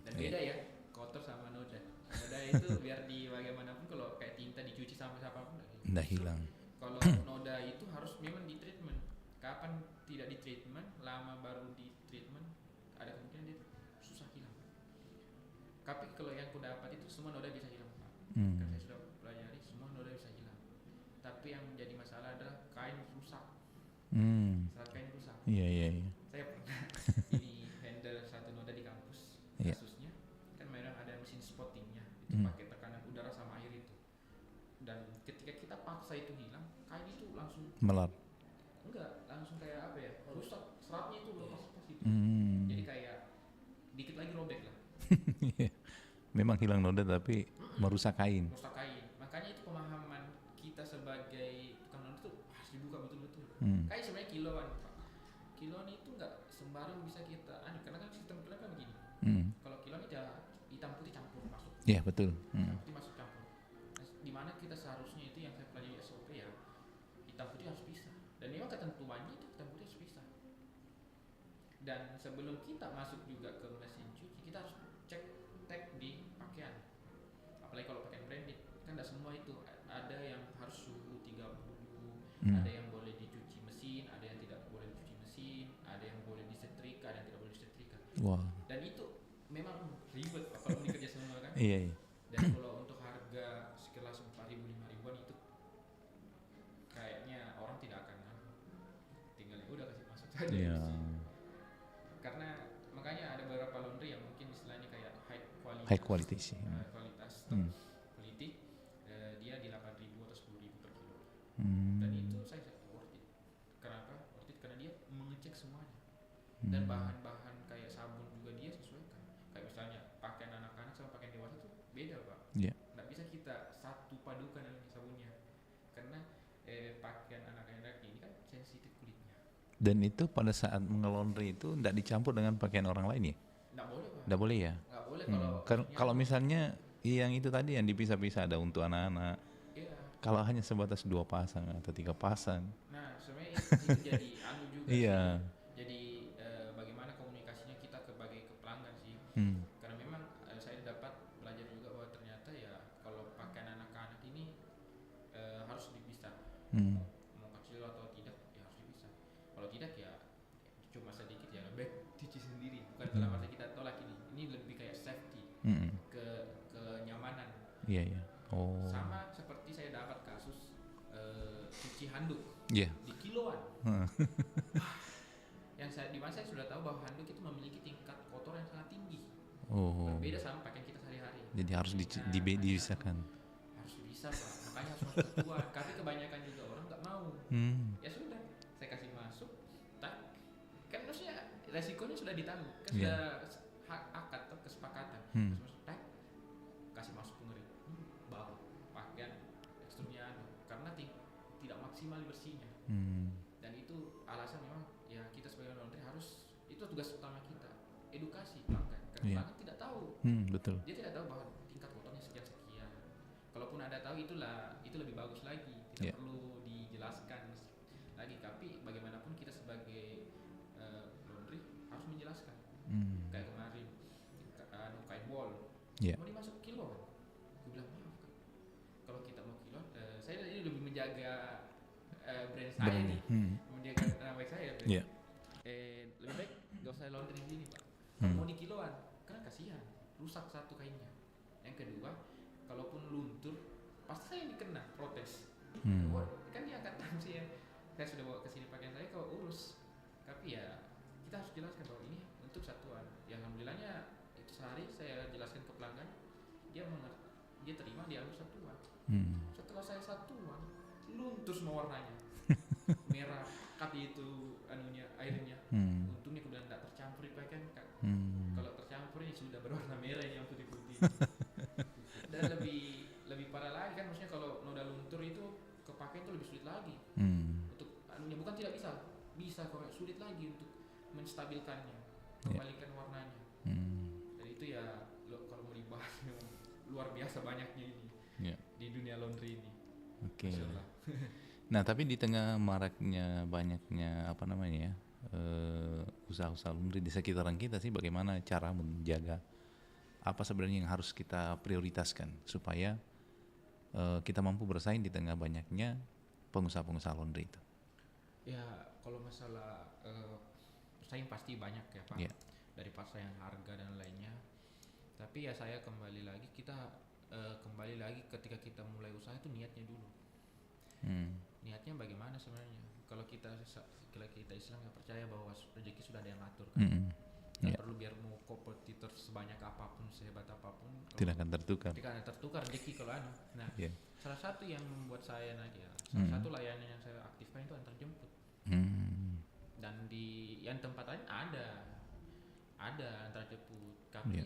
Dan beda ya kotor sama noda. Noda itu biar di bagaimanapun kalau kayak tinta dicuci sama siapapun Nggak hilang. Kalau noda itu harus memang di treatment. Kapan tidak di treatment, lama baru di treatment, ada kemungkinan dia susah hilang. Tapi kalau yang aku dapat itu semua noda bisa hilang Pak. Karena saya sudah pelajari semua noda bisa hilang. Tapi yang menjadi masalah adalah kain rusak. Serat kain rusak. Iya. Saya pernah ini handle satu noda di kampus. Kasusnya kan memang ada mesin spottingnya. Itu pakai tekanan udara sama air itu. Dan ketika kita paksa itu hilang, kain itu langsung Melar. enggak, langsung kayak apa ya? Rusak, seratnya itu lepas-lepas itu. Jadi kayak dikit lagi robek lah. Memang hilang noda tapi merusak kain. Rusak kain. Makanya itu pemahaman kita sebagai tukang noda itu harus dibuka betul-betul. Kayak sebenarnya kiloan, Pak. Kiloan itu enggak sembarang bisa kita karena kan sistem kiloan kan begini. Kalau kiloan itu hitam putih campur masuk. Iya, betul. Hitam putih masuk campur. Nah, di mana kita seharusnya itu yang saya pelajari SOP ya, hitam putih harus pisah. Dan memang ketentuannya itu hitam putih harus pisah. Dan sebelum kita masuk juga ke mesin cuci, kita harus cek tag di pakaian. Apalagi kalau pakaian branded, kan tidak semua itu. Ada yang harus suhu 30, ada yang boleh dicuci mesin, ada yang tidak boleh dicuci mesin, ada yang boleh disetrika, ada yang tidak boleh disetrika. Wah. Dan itu memang ribet Pak, kalau bekerja semua kan. Iya. Dan kalau untuk harga sekelas 4.000 5.000-an itu kayaknya orang tidak akan tinggal ya udah kasih masuk saja. Iya. Karena makanya ada beberapa laundry yang mungkin istilahnya kayak High quality sih. Kualitas quality, dia di 8.000 atau 10.000 per kilo. Dan itu saya worth it. Kenapa? Worth it karena dia mengecek semuanya. Dan bahan-bahan kayak sabun juga dia sesuaikan. Kayak misalnya pakaian anak-anak sama pakaian dewasa tuh beda Pak. Iya. Nggak bisa kita satu padukan dengan sabunnya. Karena pakaian anak-anak ini kan sensitif kulitnya. Dan itu pada saat mengelondri itu tidak dicampur dengan pakaian orang lain ya? Nggak boleh Pak. Tidak boleh ya? Nggak boleh Kalau misalnya yang itu tadi yang dipisah-pisah ada untuk anak-anak. Iya. Kalau hanya sebatas 2 pasang atau 3 pasang. Nah sebenarnya itu jadi juga Iya. sih. Jadi bagaimana komunikasinya kita ke pelanggan sih. Karena memang saya dapat belajar juga bahwa ternyata ya kalau pakaian anak-anak ini harus dipisah. Mau kecil atau tidak ya harus dipisah. Kalau tidak ya cuma sedikit ya lebih cuci sendiri. Bukan dalam arti kita tolak ini lebih kayak safety, kenyamanan. Iya. Oh. isi handuk Iya. di kiloan. Yang saya di mana saya sudah tahu bahwa handuk itu memiliki tingkat kotor yang sangat tinggi. Oh. Berbeda sama pakaian kita sehari-hari. Jadi harus dipisahkan. Harus bisa Pak, makanya harus masuk ketua. Tapi kebanyakan juga orang nggak mau. Ya sudah, saya kasih masuk. Tak, kan maksudnya resikonya sudah ditanggung, kan sudah akad atau kesepakatan. Terus masuk, tak, kasih masuk pengerit. Bau, pakaian teksturnya karena tidak maksimal bersihnya. Dan itu alasan memang ya kita sebagai laundry harus, itu tugas utama kita, edukasi pelanggan. Karena pelanggan tidak tahu. Betul. Dia tidak tahu bahwa tingkat kotornya sekian. Kalaupun ada tahu itu lebih bagus lagi, tidak perlu dijelaskan lagi. Tapi bagaimanapun kita sebagai laundry harus menjelaskan. Kayak kemarin kain wall mau dimasuk kilo, gue bilang maaf kan, kalau kita mau kilo, saya ini lebih menjaga brand saya nih, menjaga nama baik saya. Lebih baik gak usah laundry di sini Pak. Kalau mau di kiloan, karena kasihan, rusak satu kainnya. Yang kedua, kalaupun luntur, pasti saya yang dikena protes. Kan dia angkat sanksi ya. Saya sudah bawa ke sini pakaian saya, kau urus. Tapi ya kita harus jelaskan bahwa ini untuk satuan. Ya alhamdulillahnya itu sehari saya jelaskan ke pelanggan, dia mengerti, dia terima, dia harus satuan. Setelah saya satuan, luntur semua warnanya. Merah, kati itu airnya. Untungnya kemudian tidak tercampur di pakaian. Kalau tercampur ini sudah berwarna merah yang putih-putih. Dan lebih parah lagi kan, maksudnya kalau noda luntur itu ke pakaian itu lebih sulit lagi. Untuk bukan tidak bisa kok, sulit lagi untuk menstabilkannya, kembalikan warnanya. Dan itu ya kalau mau dibahas luar biasa banyaknya ini di dunia laundry ini. Oke. Nah, tapi di tengah maraknya banyaknya usaha-usaha laundry di sekitaran kita sih, bagaimana cara menjaga apa sebenarnya yang harus kita prioritaskan supaya kita mampu bersaing di tengah banyaknya pengusaha-pengusaha laundry itu? Ya, kalau masalah bersaing pasti banyak ya Pak, dari persaingan harga dan lainnya. Tapi ya saya kembali lagi ketika kita mulai usaha itu niatnya dulu. Niatnya bagaimana sebenarnya? Kalau kita Islam nggak percaya bahwa rezeki sudah ada yang atur kan. Nggak perlu biar mau kompetitor sebanyak apapun, sehebat apapun, tidak akan tertukar. Tidak akan tertukar rezeki kalau Nah, salah satu yang membuat saya salah satu layanan yang saya aktifkan itu antar jemput. Dan di yang tempat lain ada antar jemput. Tapi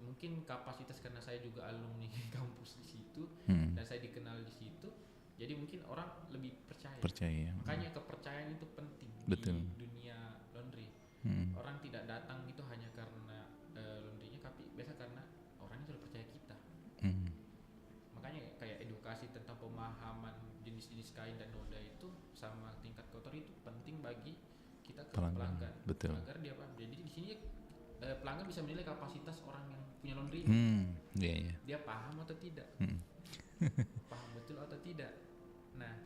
mungkin kapasitas karena saya juga alumni kampus di situ dan saya dikenal di situ, jadi mungkin orang lebih percaya. Makanya kepercayaan itu penting. Betul. Di dunia laundry. Orang tidak datang itu hanya karena laundrynya, tapi biasa karena orangnya sudah percaya kita. Makanya kayak edukasi tentang pemahaman jenis-jenis kain dan noda itu sama tingkat kotor itu penting bagi kita ke pelanggan. Betul. Agar dia paham. Jadi di sini pelanggan bisa menilai kapasitas orang yang punya laundry. Dia paham atau tidak? Paham betul atau tidak? Nah,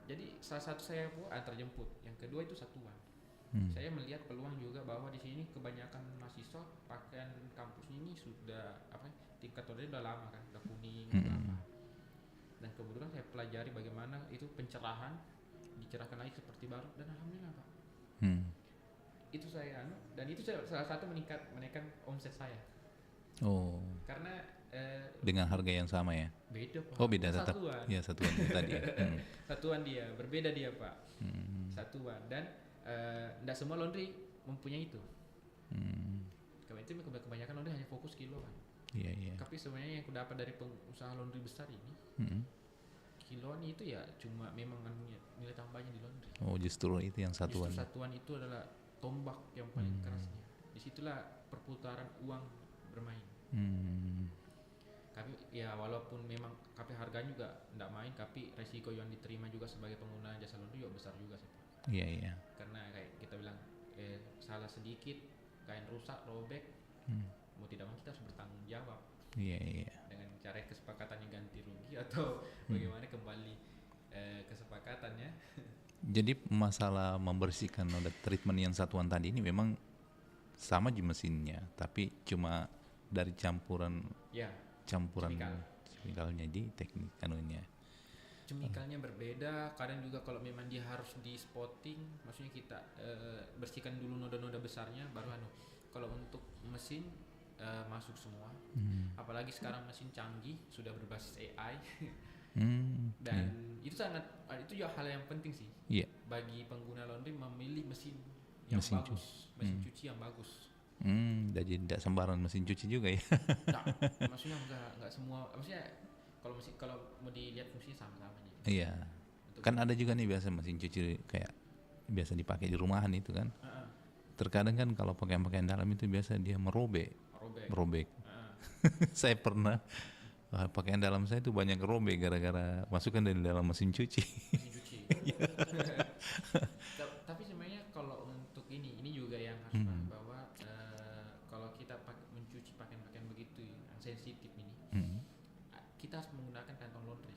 jadi salah satu saya antar jemput, yang kedua itu satuan. Saya melihat peluang juga bahwa di sini kebanyakan mahasiswa pakaian kampus ini sudah tingkat kotornya udah lama kan, udah kuning, lama. Dan kebetulan saya pelajari bagaimana itu pencerahan, dicerahkan lagi seperti baru, dan alhamdulillah Pak. Itu saya dan itu salah satu menaikkan omset saya. Karena dengan harga yang sama ya? Beda Pak. Beda tetap. Satuan. Ya, satuan tadi. Satuan dia, berbeda dia Pak. Satuan dan tidak semua laundry mempunyai itu. Kebanyakan laundry hanya fokus kiloan. Tapi sebenarnya yang aku dapat dari pengusaha laundry besar ini, kiloan itu ya cuma memang nilai tambahnya di laundry. Justru itu yang satuan. Justru satuan itu adalah tombak yang paling kerasnya. Disitulah perputaran uang bermain. Tapi ya walaupun memang harganya juga tidak main, tapi resiko yang diterima juga sebagai pengguna jasa laundry juga besar juga sih Pak. Karena kayak kita bilang salah sedikit, kain rusak, robek, mau tidak mau kita harus bertanggung jawab. Dengan cara kesepakatannya ganti rugi atau bagaimana kembali kesepakatannya. Jadi masalah membersihkan noda treatment yang satuan tadi ini memang sama di mesinnya, tapi cuma dari campuran chemikalnya di teknik anunya. chemicalnya berbeda. Kadang juga kalau memang dia harus di spotting, maksudnya kita bersihkan dulu noda-noda besarnya baru kalau untuk mesin masuk semua. Apalagi sekarang mesin canggih sudah berbasis AI. Dan itu itu juga hal yang penting sih bagi pengguna laundry, memilih mesin yang bagus, mesin cuci yang bagus. Jadi tidak sembarang mesin cuci juga ya. Maksudnya enggak semua, maksudnya kalau mau dilihat fungsinya sama-sama aja. Iya. Kan ada juga nih biasa mesin cuci kayak biasa dipakai di rumahan itu kan. Terkadang kan kalau pakaian dalam itu biasa dia merobek. Saya pernah pakaian dalam saya itu banyak robek gara-gara masukkan dari dalam mesin cuci. Tapi sebenarnya kalau untuk ini juga yang harus paham bahwa kalau kita mencuci pakaian-pakaian begitu yang sensitif ini, kita harus menggunakan kantong laundry.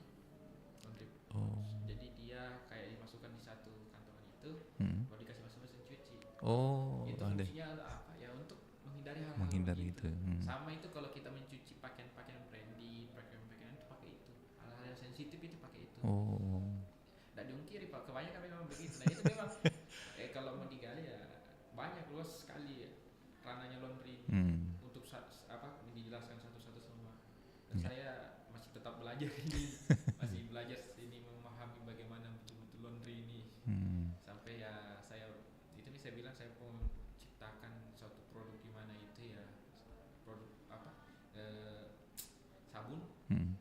Jadi dia kayak dimasukkan di satu kantongan itu, baru dikasih masuk mesin cuci. Itu fungsinya apa ya, untuk menghindari hal-hal itu. Sama itu kalau kita mencuci pakaian-pakaian branded, pakaian-pakaian itu pakai itu. Hal-hal yang sensitif itu pakai itu. Nggak diungkiri Pak, kebanyakan memang begitu. Nah itu memang kalau mau digali ya banyak, luas sekali ya ranahnya laundry untuk dijelaskan satu-satu semua. Dan saya masih tetap belajar ini, masih belajar ini, memahami bagaimana betul-betul laundry ini. Sampai ya saya bilang saya mau menciptakan suatu produk di mana itu ya produk sabun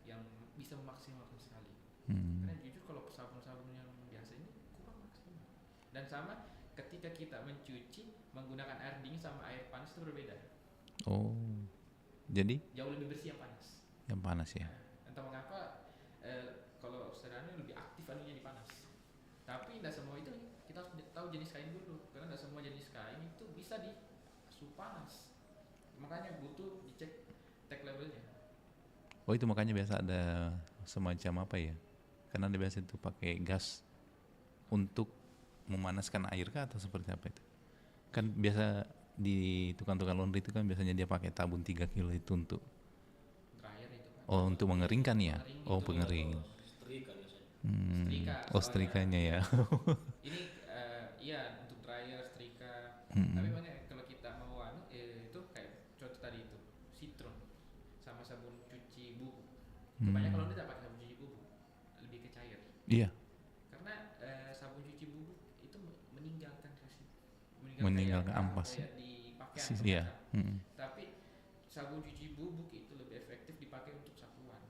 yang bisa memaksimalkan sekali. Karena jujur kalau sabun-sabun yang biasa ini kurang maksimal. Dan sama ketika kita mencuci menggunakan air dingin sama air panas itu berbeda. Jadi jauh lebih bersih yang panas. Yang panas ya. Entah mengapa kalau sebenarnya lebih aktif anunya di panas. Tapi tidak semua itu kita harus tahu jenis kain dulu, karena tidak semua jenis kain itu bisa di suhu panas. Makanya butuh dicek tag levelnya. Itu makanya biasa ada semacam apa ya? Karena dia biasa itu pakai gas untuk memanaskan air kah atau seperti apa itu? Kan biasa di tukang-tukang laundry itu kan biasanya dia pakai tabung 3 kilo itu untuk dryer itu kan. Untuk mengeringkan ya? Pengering. Setrikanya ya. Ini iya untuk dryer, setrika. Tapi makanya kalau kita mau itu kayak contoh tadi itu citron sama sabun cuci bubuk. Kebanyakan kalau tidak pakai sabun cuci bubuk, lebih ke cair. Iya. Karena sabun cuci bubuk itu meninggalkan residu, meninggalkan ampas. Di pakaian. Tapi sabun cuci bubuk itu lebih efektif dipakai untuk satuan.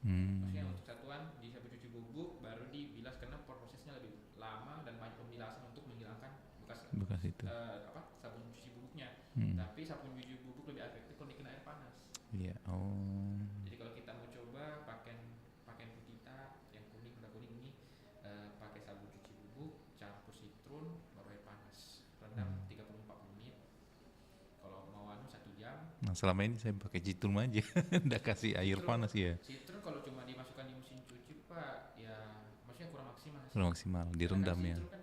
Maksudnya untuk satuan di sabun cuci bubuk baru dibilas, karena prosesnya lebih lama dan banyak pembilasan untuk menghilangkan bekas itu. Sabun cuci bubuknya. Tapi sabun cuci bubuk lebih efektif kalau dikena air panas. Iya. Jadi kalau kita mau coba pakaian putih yang kuning, udah kuning ini pakai sabun cuci bubuk, campur citron, baru air panas, rendam 30-40 menit. Kalau mau 1 jam. Nah selama ini saya pakai citron aja, nggak kasih air panas ya. Citron kalau cuma dimasukkan di mesin cuci Pak, ya maksudnya kurang maksimal. Kurang maksimal, direndam ya. Citron kan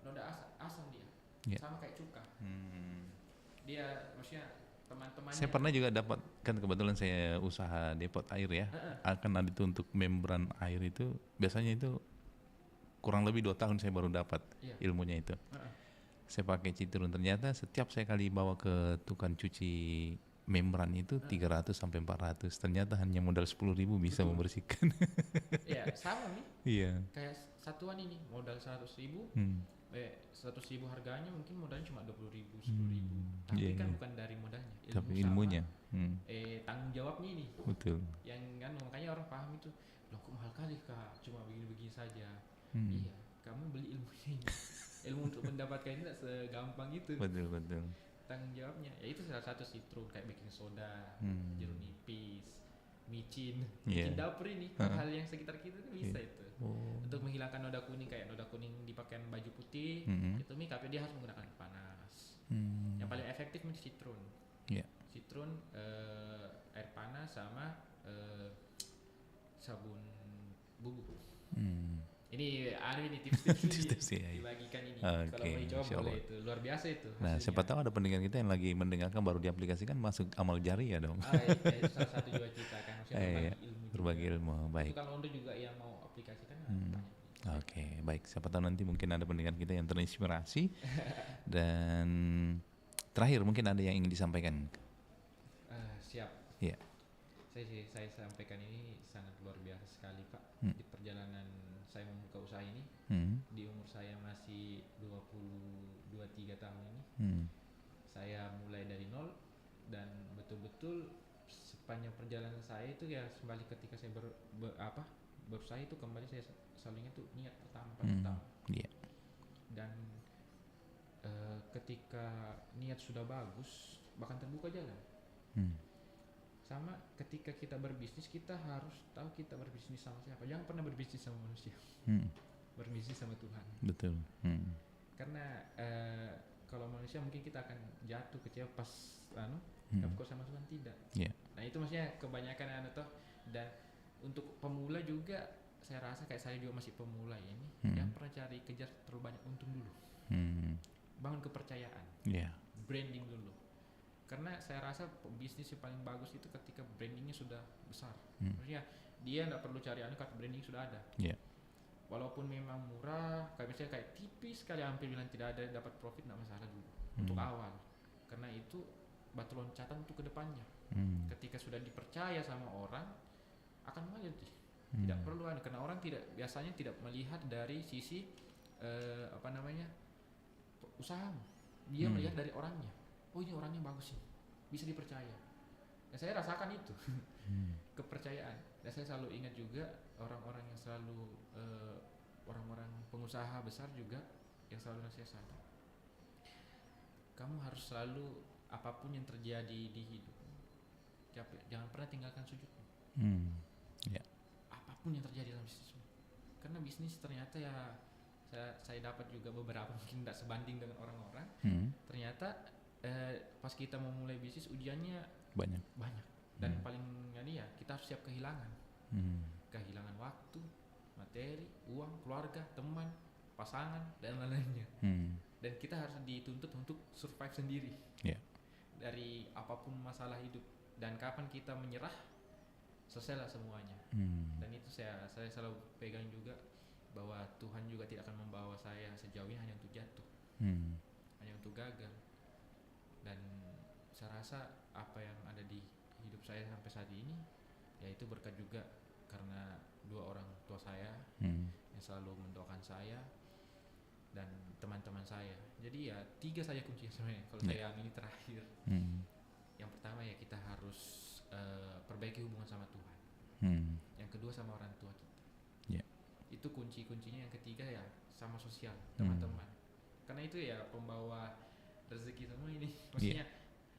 noda asam dia, sama kayak cuka. Dia maksudnya teman-temannya. Saya pernah juga dapat, kan kebetulan saya usaha depot air ya. Akan ada itu untuk membran air itu, biasanya itu kurang lebih 2 tahun saya baru dapat ilmunya itu. Saya pakai citron, ternyata setiap saya kali bawa ke tukang cuci membran itu 300 sampai 400. Ternyata hanya modal 10.000 bisa membersihkan. Iya, sama nih. Iya. Kayak satuan ini modal 100.000. 100.000 harganya, mungkin modalnya cuma 20.000, 10.000. Tapi kan bukan dari modalnya, tapi ilmunya. Tanggung jawabnya ini. Betul. Yang kan makanya orang paham itu, loh kok mahal kali Kak, cuma begini-begini saja. Iya, kamu beli ilmunya ini. Ilmu untuk mendapatkan ini tidak segampang itu. Betul. Tanggung jawabnya, ya itu salah satu citron kayak baking soda, jeruk nipis, micin dapur ini, hal yang sekitar kita itu bisa itu. Untuk menghilangkan noda kuning, kayak noda kuning di pakaian baju putih, itu makeup dia harus menggunakan panas. Yang paling efektif itu citron. Citron, air panas sama sabun bubuk. Ini ada ini tips-tips ini Tips-tips, ya, ya. dibagikan ini. Oke, Kalau mau dicoba Masya boleh Allah. itu. Luar biasa itu. Nah, hasilnya. siapa tahu ada pendengar kita yang lagi mendengarkan baru diaplikasikan masuk amal jariah dong. Itu salah satu juga kita kan maksudnya Iya, berbagi ilmu. berbagi ilmu. Baik. Itu kalau untuk juga yang mau aplikasikan banyak. Oke, baik. Siapa tahu nanti mungkin ada pendengar kita yang terinspirasi. Dan terakhir mungkin ada yang ingin disampaikan. Siap. Iya. Saya sampaikan ini sangat luar biasa sekali Pak. Di perjalanan saya membuka usaha ini di umur saya masih 23 tahun ini. Saya mulai dari nol dan betul-betul sepanjang perjalanan saya itu ya kembali ketika saya berusaha itu kembali saya selalu ingat tuh niat pertama. Iya. Dan ketika niat sudah bagus bahkan terbuka jalan. Sama ketika kita berbisnis kita harus tahu kita berbisnis sama siapa. Jangan pernah berbisnis sama manusia. Berbisnis sama Tuhan. Betul. Karena kalau manusia mungkin kita akan jatuh kecewa pas tapi kok sama Tuhan tidak. Yeah. Nah itu maksudnya kebanyakan dan untuk pemula juga saya rasa kayak saya juga masih pemula ini. Jangan pernah kejar terlalu banyak untung dulu. Bangun kepercayaan. Yeah. Branding dulu. Karena saya rasa bisnis yang paling bagus itu ketika brandingnya sudah besar. Maksudnya dia nggak perlu cari karena branding sudah ada. Yeah. Walaupun memang murah, kayak misalnya kayak tipis sekali hampir bilang tidak ada dapat profit nggak masalah dulu untuk awal. Karena itu batu loncatan untuk kedepannya. Ketika sudah dipercaya sama orang akan maju sih. Tidak perlu karena orang biasanya tidak melihat dari sisi usahamu. Dia melihat dari orangnya. Oh ini orangnya bagus sih, bisa dipercaya. Dan saya rasakan itu kepercayaan. Dan saya selalu ingat juga orang-orang yang selalu orang-orang pengusaha besar juga yang selalu nasihat saya. Kamu harus selalu apapun yang terjadi di hidup, jangan pernah tinggalkan sujudmu. Yeah. Apapun yang terjadi dalam bisnismu. Karena bisnis ternyata ya saya dapat juga beberapa mungkin tidak sebanding dengan orang-orang. Ternyata pas kita mau mulai bisnis ujiannya banyak dan paling ya kita harus siap kehilangan waktu, materi, uang, keluarga, teman, pasangan dan lain-lainnya. Dan kita harus dituntut untuk survive sendiri dari apapun masalah hidup. Dan kapan kita menyerah selesailah semuanya. Dan itu saya selalu pegang juga bahwa Tuhan juga tidak akan membawa saya sejauh ini hanya untuk jatuh, hanya untuk gagal. Dan saya rasa apa yang ada di hidup saya sampai saat ini yaitu berkat juga karena dua orang tua saya yang selalu mendoakan saya dan teman-teman saya. Jadi ya 3 saja kuncinya sebenarnya kalau saya yang ini terakhir. Yang pertama ya kita harus perbaiki hubungan sama Tuhan. Yang kedua sama orang tua kita. Itu kunci-kuncinya. Yang ketiga ya sama sosial, teman-teman. Karena itu ya pembawa rezeki semua ini. Maksudnya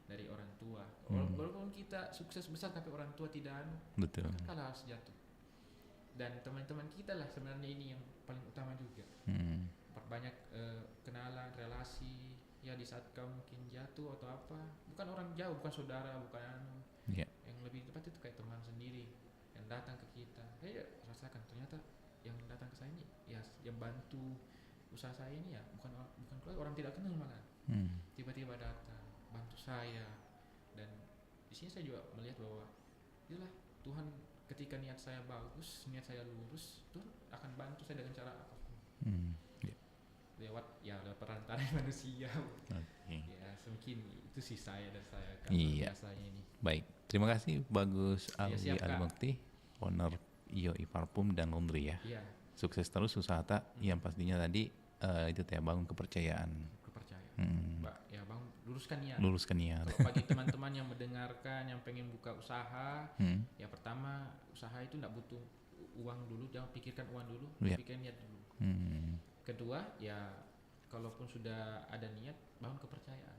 dari orang tua. Walaupun kita sukses besar tapi orang tua tidak betul. Kalah harus jatuh. Dan teman-teman kita lah sebenarnya ini yang paling utama juga. Perbanyak kenalan, relasi. Ya di saat kamu mungkin jatuh atau apa, bukan orang jauh, bukan saudara, bukan yang lebih tepat itu kayak teman sendiri yang datang ke kita. Saya rasakan ternyata yang datang ke saya ini ya yang bantu usaha saya ini ya bukan keluarga, orang tidak kenal malah. Tiba-tiba datang bantu saya. Dan di sini saya juga melihat bahwa itulah Tuhan ketika niat saya bagus, niat saya lurus, Tuhan akan bantu saya dengan cara apapun. Lewat perantara manusia. Ya mungkin itu sih saya dan saya kan biasanya ini. Baik, terima kasih Bagus Alwi siap, Kak. Alimukti, owner Yoi Parfum dan Laundry ya. Iya. Sukses terus usaha yang pastinya tadi itu bangun kepercayaan. Mbak, ya Bang, luruskan niat. Bagi teman-teman yang mendengarkan, yang pengen buka usaha, ya pertama usaha itu tidak butuh uang dulu, jangan pikirkan uang dulu, pikirkan niat dulu. Kedua, ya kalaupun sudah ada niat, bangun kepercayaan.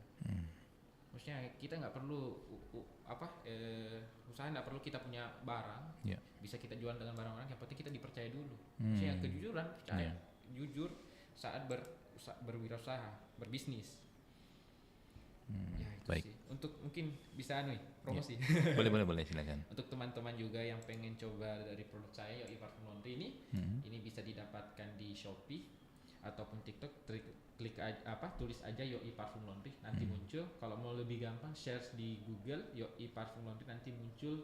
Maksudnya kita nggak perlu usaha nggak perlu kita punya barang, bisa kita jual dengan barang orang, yang penting kita dipercaya dulu. Maksudnya kejujuran, percaya, jujur saat berwirausaha, berbisnis. Ya itu baik. sih. Untuk mungkin bisa promosi. Boleh silakan. Untuk teman-teman juga yang pengen coba dari produk saya Yoi Parfum Laundry ini bisa didapatkan Shopee ataupun TikTok, tulis aja Yoi Parfum Laundry, nanti muncul. Kalau mau lebih gampang, share di Google Yoi Parfum Laundry, nanti muncul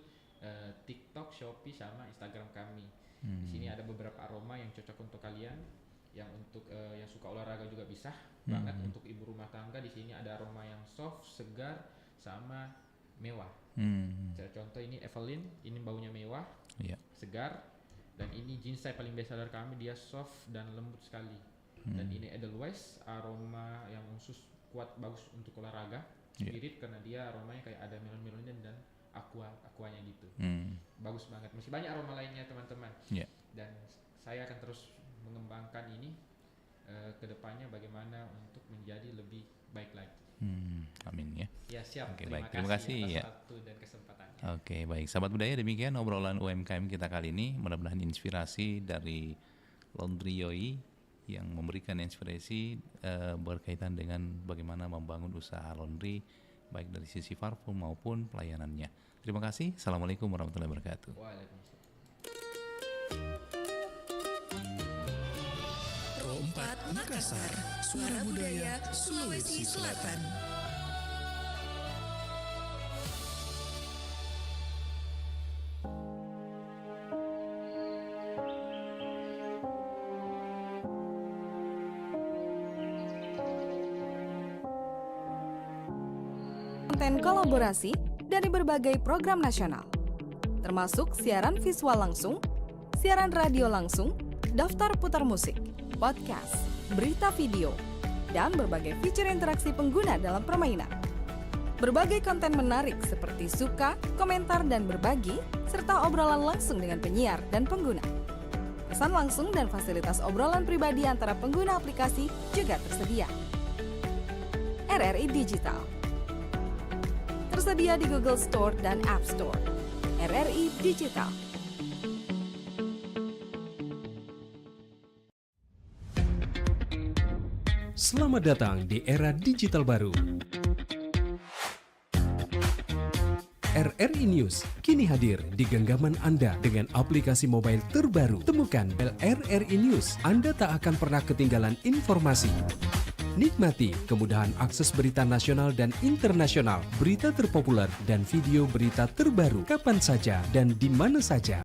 TikTok, Shopee, sama Instagram kami. Di sini ada beberapa aroma yang cocok untuk kalian, yang untuk yang suka olahraga juga bisa banget. Untuk ibu rumah tangga, di sini ada aroma yang soft, segar, sama mewah. Contoh ini Evelyn, ini baunya mewah, segar, dan ini Jinsai paling best seller kami, dia soft dan lembut sekali. Dan ini Edelweiss, aroma yang khusus kuat, bagus untuk olahraga. Spirit karena dia aromanya kayak ada melon-melonnya dan aquanya gitu. Bagus banget. Masih banyak aroma lainnya teman-teman. Dan saya akan terus mengembangkan ini ke depannya bagaimana untuk menjadi lebih baik lagi. Amin ya. Ya siap. Oke, terima kasih atas ya. waktu dan kesempatannya. Oke, baik. Sahabat budaya, demikian obrolan UMKM kita kali ini. Mudah-mudahan inspirasi dari Laundry Yoi yang memberikan inspirasi berkaitan dengan bagaimana membangun usaha laundry, baik dari sisi parfum maupun pelayanannya. Terima kasih. Assalamualaikum warahmatullahi wabarakatuh. Waalaikumsalam. Pro 4 Makassar, Suara Budaya Sulawesi Selatan. Konten kolaborasi dari berbagai program nasional, termasuk siaran visual langsung, siaran radio langsung, daftar putar musik, podcast, berita video, dan berbagai fitur interaksi pengguna dalam permainan. Berbagai konten menarik seperti suka, komentar, dan berbagi, serta obrolan langsung dengan penyiar dan pengguna. Pesan langsung dan fasilitas obrolan pribadi antara pengguna aplikasi juga tersedia. RRI Digital tersedia di Google Store dan App Store. RRI Digital. Selamat datang di era digital baru. RRI News kini hadir di genggaman Anda dengan aplikasi mobile terbaru. Temukan RRI News, Anda tak akan pernah ketinggalan informasi. Nikmati kemudahan akses berita nasional dan internasional, berita terpopuler, dan video berita terbaru kapan saja dan di mana saja.